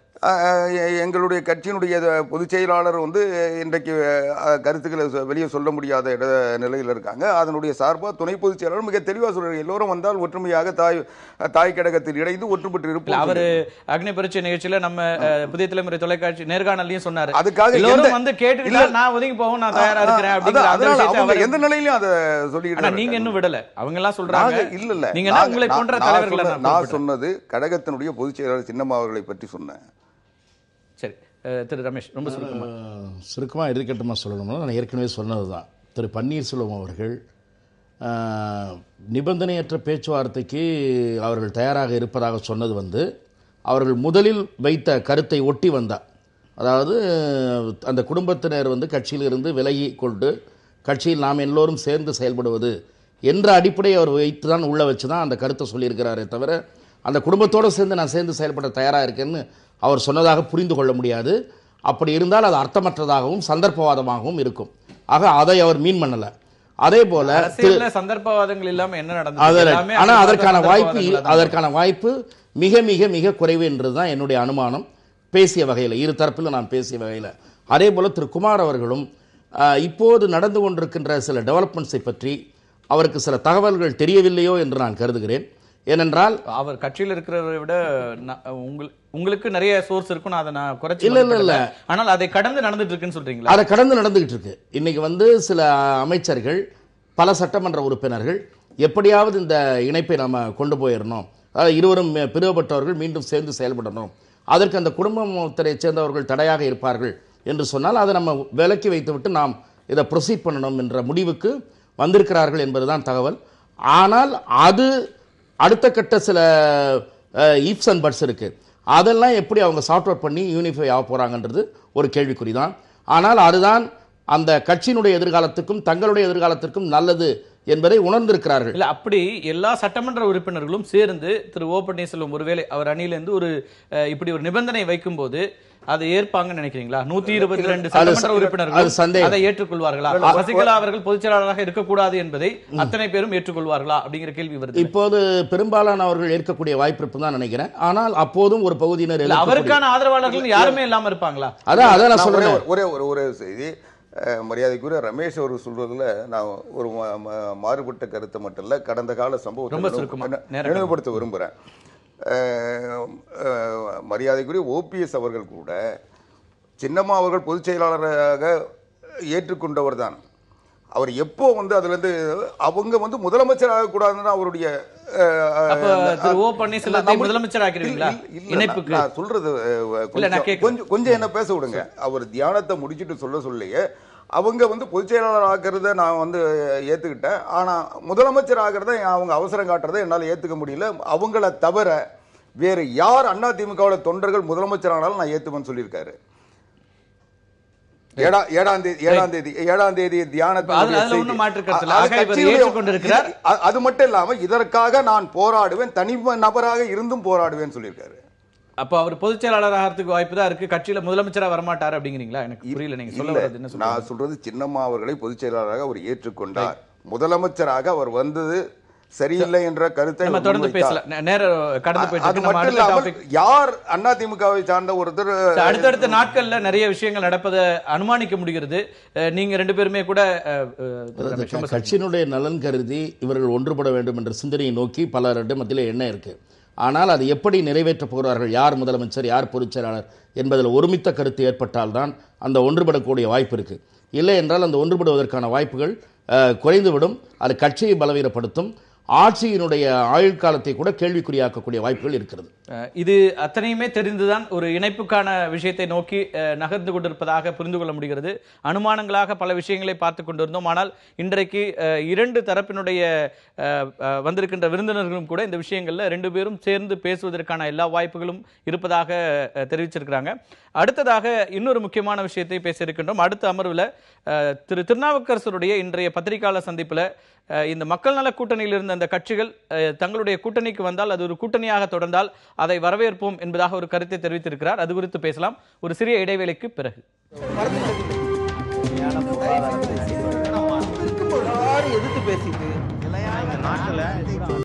எங்களுடைய கட்சியினுடைய பொதுச் செயலாளர் இன்றைக்கு கருத்துக்களை வெளியே சொல்ல முடியாத நிலையில் இருக்காங்க. அதனுடைய சார்பாக துணை பொதுச் செயலாளர் மிக தெளிவாக சொல்றாரு, எல்லோரும் வந்தால் ஒற்றுமையாக தாய் கழகத்தில் இணைந்து ஒற்றுப்பட்டு இருப்போம். அவர் அக்னி பரீட்சை நிகழ்ச்சியில நம்ம புதிய தலைமுறை தொலைக்காட்சி நேர்காணலையும் சொன்னாரு, அதுக்காக எல்லோரும் கேட்டு நான் ஒதுங்கி போவோம், நான் தயாரா இருக்கிறேன். எந்த நிலையிலும் அதை சொல்லிட்டு நீங்க இன்னும் விடல. அவங்க எல்லாம் சொல்றாங்க இல்ல நீங்க உங்களை போன்ற தலைவர்கள். நான் சொன்னது கழகத்தினுடைய பொதுச் செயலாளர் சின்னம்மா அவர்களை பற்றி சொன்னேன். சரி, திரு ரமேஷ், ரொம்ப சுருக்கமாக இருக்கட்டுமா சொல்லணும்னா, நான் ஏற்கனவே சொன்னது தான். திரு பன்னீர்செல்வம் அவர்கள் நிபந்தனையற்ற பேச்சுவார்த்தைக்கு அவர்கள் தயாராக இருப்பதாக சொன்னது அவர்கள் முதலில் வைத்த கருத்தை ஒட்டி வந்தார். அதாவது அந்த குடும்பத்தினர் கட்சியிலிருந்து விலகி கொண்டு கட்சியில் நாம் எல்லோரும் சேர்ந்து செயல்படுவது என்ற அடிப்படையை அவர் வைத்து தான் உள்ள வச்சு தான் அந்த கருத்தை சொல்லியிருக்கிறாரே தவிர, அந்த குடும்பத்தோடு சேர்ந்து நான் சேர்ந்து செயல்பட தயாராக இருக்கேன்னு அவர் சொன்னதாக புரிந்து கொள்ள முடியாது. அப்படி இருந்தால் அது அர்த்தமற்றதாகவும் சந்தர்ப்பவாதமாகவும் இருக்கும். ஆக அதை அவர் மீன் பண்ணல. அதே போல சந்தர்ப்பவாதங்கள் இல்லாம என்ன நடந்தது, ஆனா அதற்கான வாய்ப்பு மிக மிக மிக குறைவு என்றுதான் என்னுடைய அனுமானம். பேசிய வகையில், இரு தரப்பிலும் நான் பேசிய வகையில். அதே போல திரு குமார் அவர்களும் இப்போது நடந்து கொண்டிருக்கின்ற சில டெவலப்மெண்ட்ஸை பற்றி அவருக்கு சில தகவல்கள் தெரியவில்லையோ என்று நான் கருதுகிறேன். ஏனென்றால் அவர் கட்சியில் இருக்கிறவரை விட உங்களுக்கு நிறைய சோர்ஸ் இருக்கும், அதை நான் குறைச்சி இல்ல, ஆனால் அதை கடந்து நடந்துட்டு இருக்குன்னு சொல்றீங்களா? அதை கடந்து நடந்துகிட்டு இருக்கு. இன்னைக்கு சில அமைச்சர்கள், பல சட்டமன்ற உறுப்பினர்கள் எப்படியாவது இந்த இணைப்பை நாம கொண்டு போயிடணும், அதாவது இருவரும் பிரிவுபட்டவர்கள் மீண்டும் சேர்ந்து செயல்படணும், அதற்கு அந்த குடும்பத்தை சேர்ந்தவர்கள் தடையாக இருப்பார்கள் என்று சொன்னால் அதை நம்ம விலக்கி வைத்துவிட்டு நாம் இதை ப்ரொசீட் பண்ணணும் என்ற முடிவுக்கு வந்திருக்கிறார்கள் என்பதுதான் தகவல். ஆனால் அது அடுத்த கட்ட சில ஈப்ஸ் அண்ட் பட்ஸ் இருக்கு. அதெல்லாம் எப்படி அவங்க சார்ட் அவுட் பண்ணி யூனிஃபை ஆக போறாங்கன்றது ஒரு கேள்விக்குறிதான். ஆனால் அதுதான் அந்த கட்சியினுடைய எதிர்காலத்துக்கும் தங்களுடைய எதிர்காலத்திற்கும் நல்லது என்பதை உணர்ந்திருக்கிறார்கள். இல்ல, அப்படி எல்லா சட்டமன்ற உறுப்பினர்களும் சேர்ந்து திரு ஓ பன்னீர்செல்வம் ஒருவேளை அவர் அணியிலிருந்து ஒரு இப்படி ஒரு நிபந்தனை வைக்கும் போது அதை ஏற்பாங்கன்னு நினைக்கிறீங்களா? 122 சட்டமன்ற உறுப்பினர்கள் அதை ஏற்றுக்கொள்வார்களா? சசிகலா அவர்கள் பொதுச் செயலாளராக இருக்கக்கூடாது என்பதை அத்தனை பேரும் ஏற்றுக்கொள்வார்களா அப்படிங்கிற கேள்வி வருது. இப்போது பெரும்பாலான அவர்கள் ஏற்கக்கூடிய வாய்ப்பு இருக்கும் தான் நினைக்கிறேன். ஆனால் அப்போதும் ஒரு பகுதியினர் அவருக்கான ஆதரவாளர்கள் யாருமே இல்லாம இருப்பாங்களா? அதான் நான் சொல்றேன். ஒரே செய்தி, மரியாதைக்குரிய ரமேஷ் அவர்கள் சொல்றதுல நான் ஒரு மாறுபட்ட கருத்தை மட்டும் இல்ல, கடந்த கால சம்பவத்தை நினைவுபடுத்த விரும்புறேன். மரியாதைக்குரிய ஓபிஎஸ் அவர்கள் கூட சின்னம்மா அவர்கள் பொதுச் செயலாளராக ஏற்றுக்கொண்டவர் தான். அவர் எப்போ அதுல இருந்து அவங்க முதலமைச்சர் ஆகக்கூடாதுன்னு அவருடைய சொல்றது கொஞ்சம் என்ன பேச விடுங்க. அவர் தியானத்தை முடிச்சுட்டு சொல்லியே அவங்க பொதுச் செயலாளர் ஆகிறத நான் ஏத்துக்கிட்டேன். ஆனா முதலமைச்சர் ஆகிறத அவங்க அவசரம் காட்டுறதை என்னால ஏத்துக்க முடியல. அவங்கள தவிர வேற யார் அதிமுகவோட தொண்டர்கள் முதலமைச்சர் ஆனாலும் நான் ஏத்துப்பேன்னு சொல்லியிருக்காரு. 7ஆம் தேதி தியானத்தை அது மட்டும் இல்லாம இதற்காக நான் போராடுவேன், தனி நபராக இருந்தும் போராடுவேன் சொல்லியிருக்காரு. அப்ப அவர் பொதுச் செயலாளர் ஆகிறதுக்கு வாய்ப்பு தான் இருக்கு, கட்சியில முதலமைச்சரா வரமாட்டாரு அப்படிங்கிறீங்களா? எனக்கு புரியல நீங்க சொல்ல வர்றது என்ன சொல்றீங்க? நான் சொல்றது சின்னம்மா அவர்களை பொதுச் செயலாளராக அவர் ஏற்றுக்கொண்டார். முதலமைச்சராக அவர் வந்தது சரியில்லை என்ற கருத்தை நம்ம தொடர்ந்து பேசலாம். நேரம் கடந்து போயிட்டு யார் அதிமுகவை சார்ந்த ஒருத்தர் அடுத்தடுத்த நாட்கள்ல நிறைய விஷயங்கள் நடப்பதை அனுமானிக்க முடிகிறது. நீங்க ரெண்டு பேருமே கூட கட்சியினுடைய நலன் கருதி இவர்கள் ஒன்றுபட வேண்டும் என்ற சிந்தனையை நோக்கி பலரிடம் மத்தியிலே எண்ணம் இருக்கு. ஆனால் அது எப்படி நிறைவேற்றப் போகிறார்கள், யார் முதலமைச்சர் யார் பொதுச் செயலாளர் என்பதில் ஒருமித்த கருத்து ஏற்பட்டால்தான் அந்த ஒன்றுபடக்கூடிய வாய்ப்பு இருக்கு. இல்லை என்றால் அந்த ஒன்றுபடுவதற்கான வாய்ப்புகள் குறைந்துவிடும். அது கட்சியை பலவீனப்படுத்தும், ஆட்சியினுடைய ஆயுள் காலத்தை கூட கேள்விக்குறியாக்கக்கூடிய வாய்ப்புகள் இருக்கிறது. இது அத்தனையுமே தெரிந்துதான் ஒரு இணைப்புக்கான விஷயத்தை நோக்கி நகர்ந்து கொண்டிருப்பதாக புரிந்து கொள்ள முடிகிறது. அனுமானங்களாக பல விஷயங்களை பார்த்து கொண்டிருந்தோம். ஆனால் இன்றைக்கு இரண்டு தரப்பினுடைய வந்திருக்கின்ற விருந்தினர்களும் கூட இந்த விஷயங்கள்ல ரெண்டு பேரும் சேர்ந்து பேசுவதற்கான எல்லா வாய்ப்புகளும் இருப்பதாக தெரிவிச்சிருக்கிறாங்க. அடுத்ததாக இன்னொரு முக்கியமான விஷயத்தை பேச இருக்கின்றோம். அடுத்த அமர்வில் திரு திருநாவுக்கரசருடைய இன்றைய பத்திரிகையாளர் சந்திப்பில் இந்த மக்கள் நல கூட்டணியில் இருந்த அந்த கட்சிகள் தங்களுடைய கூட்டணிக்கு வந்தால் அது ஒரு கூட்டணியாக தொடர்ந்தால் அதை வரவேற்போம் என்பதாக ஒரு கருத்தை தெரிவித்திருக்கிறார். அது குறித்து பேசலாம் ஒரு சிறிய இடைவேளைக்கு பிறகு. எதிர்த்து பேசிட்டு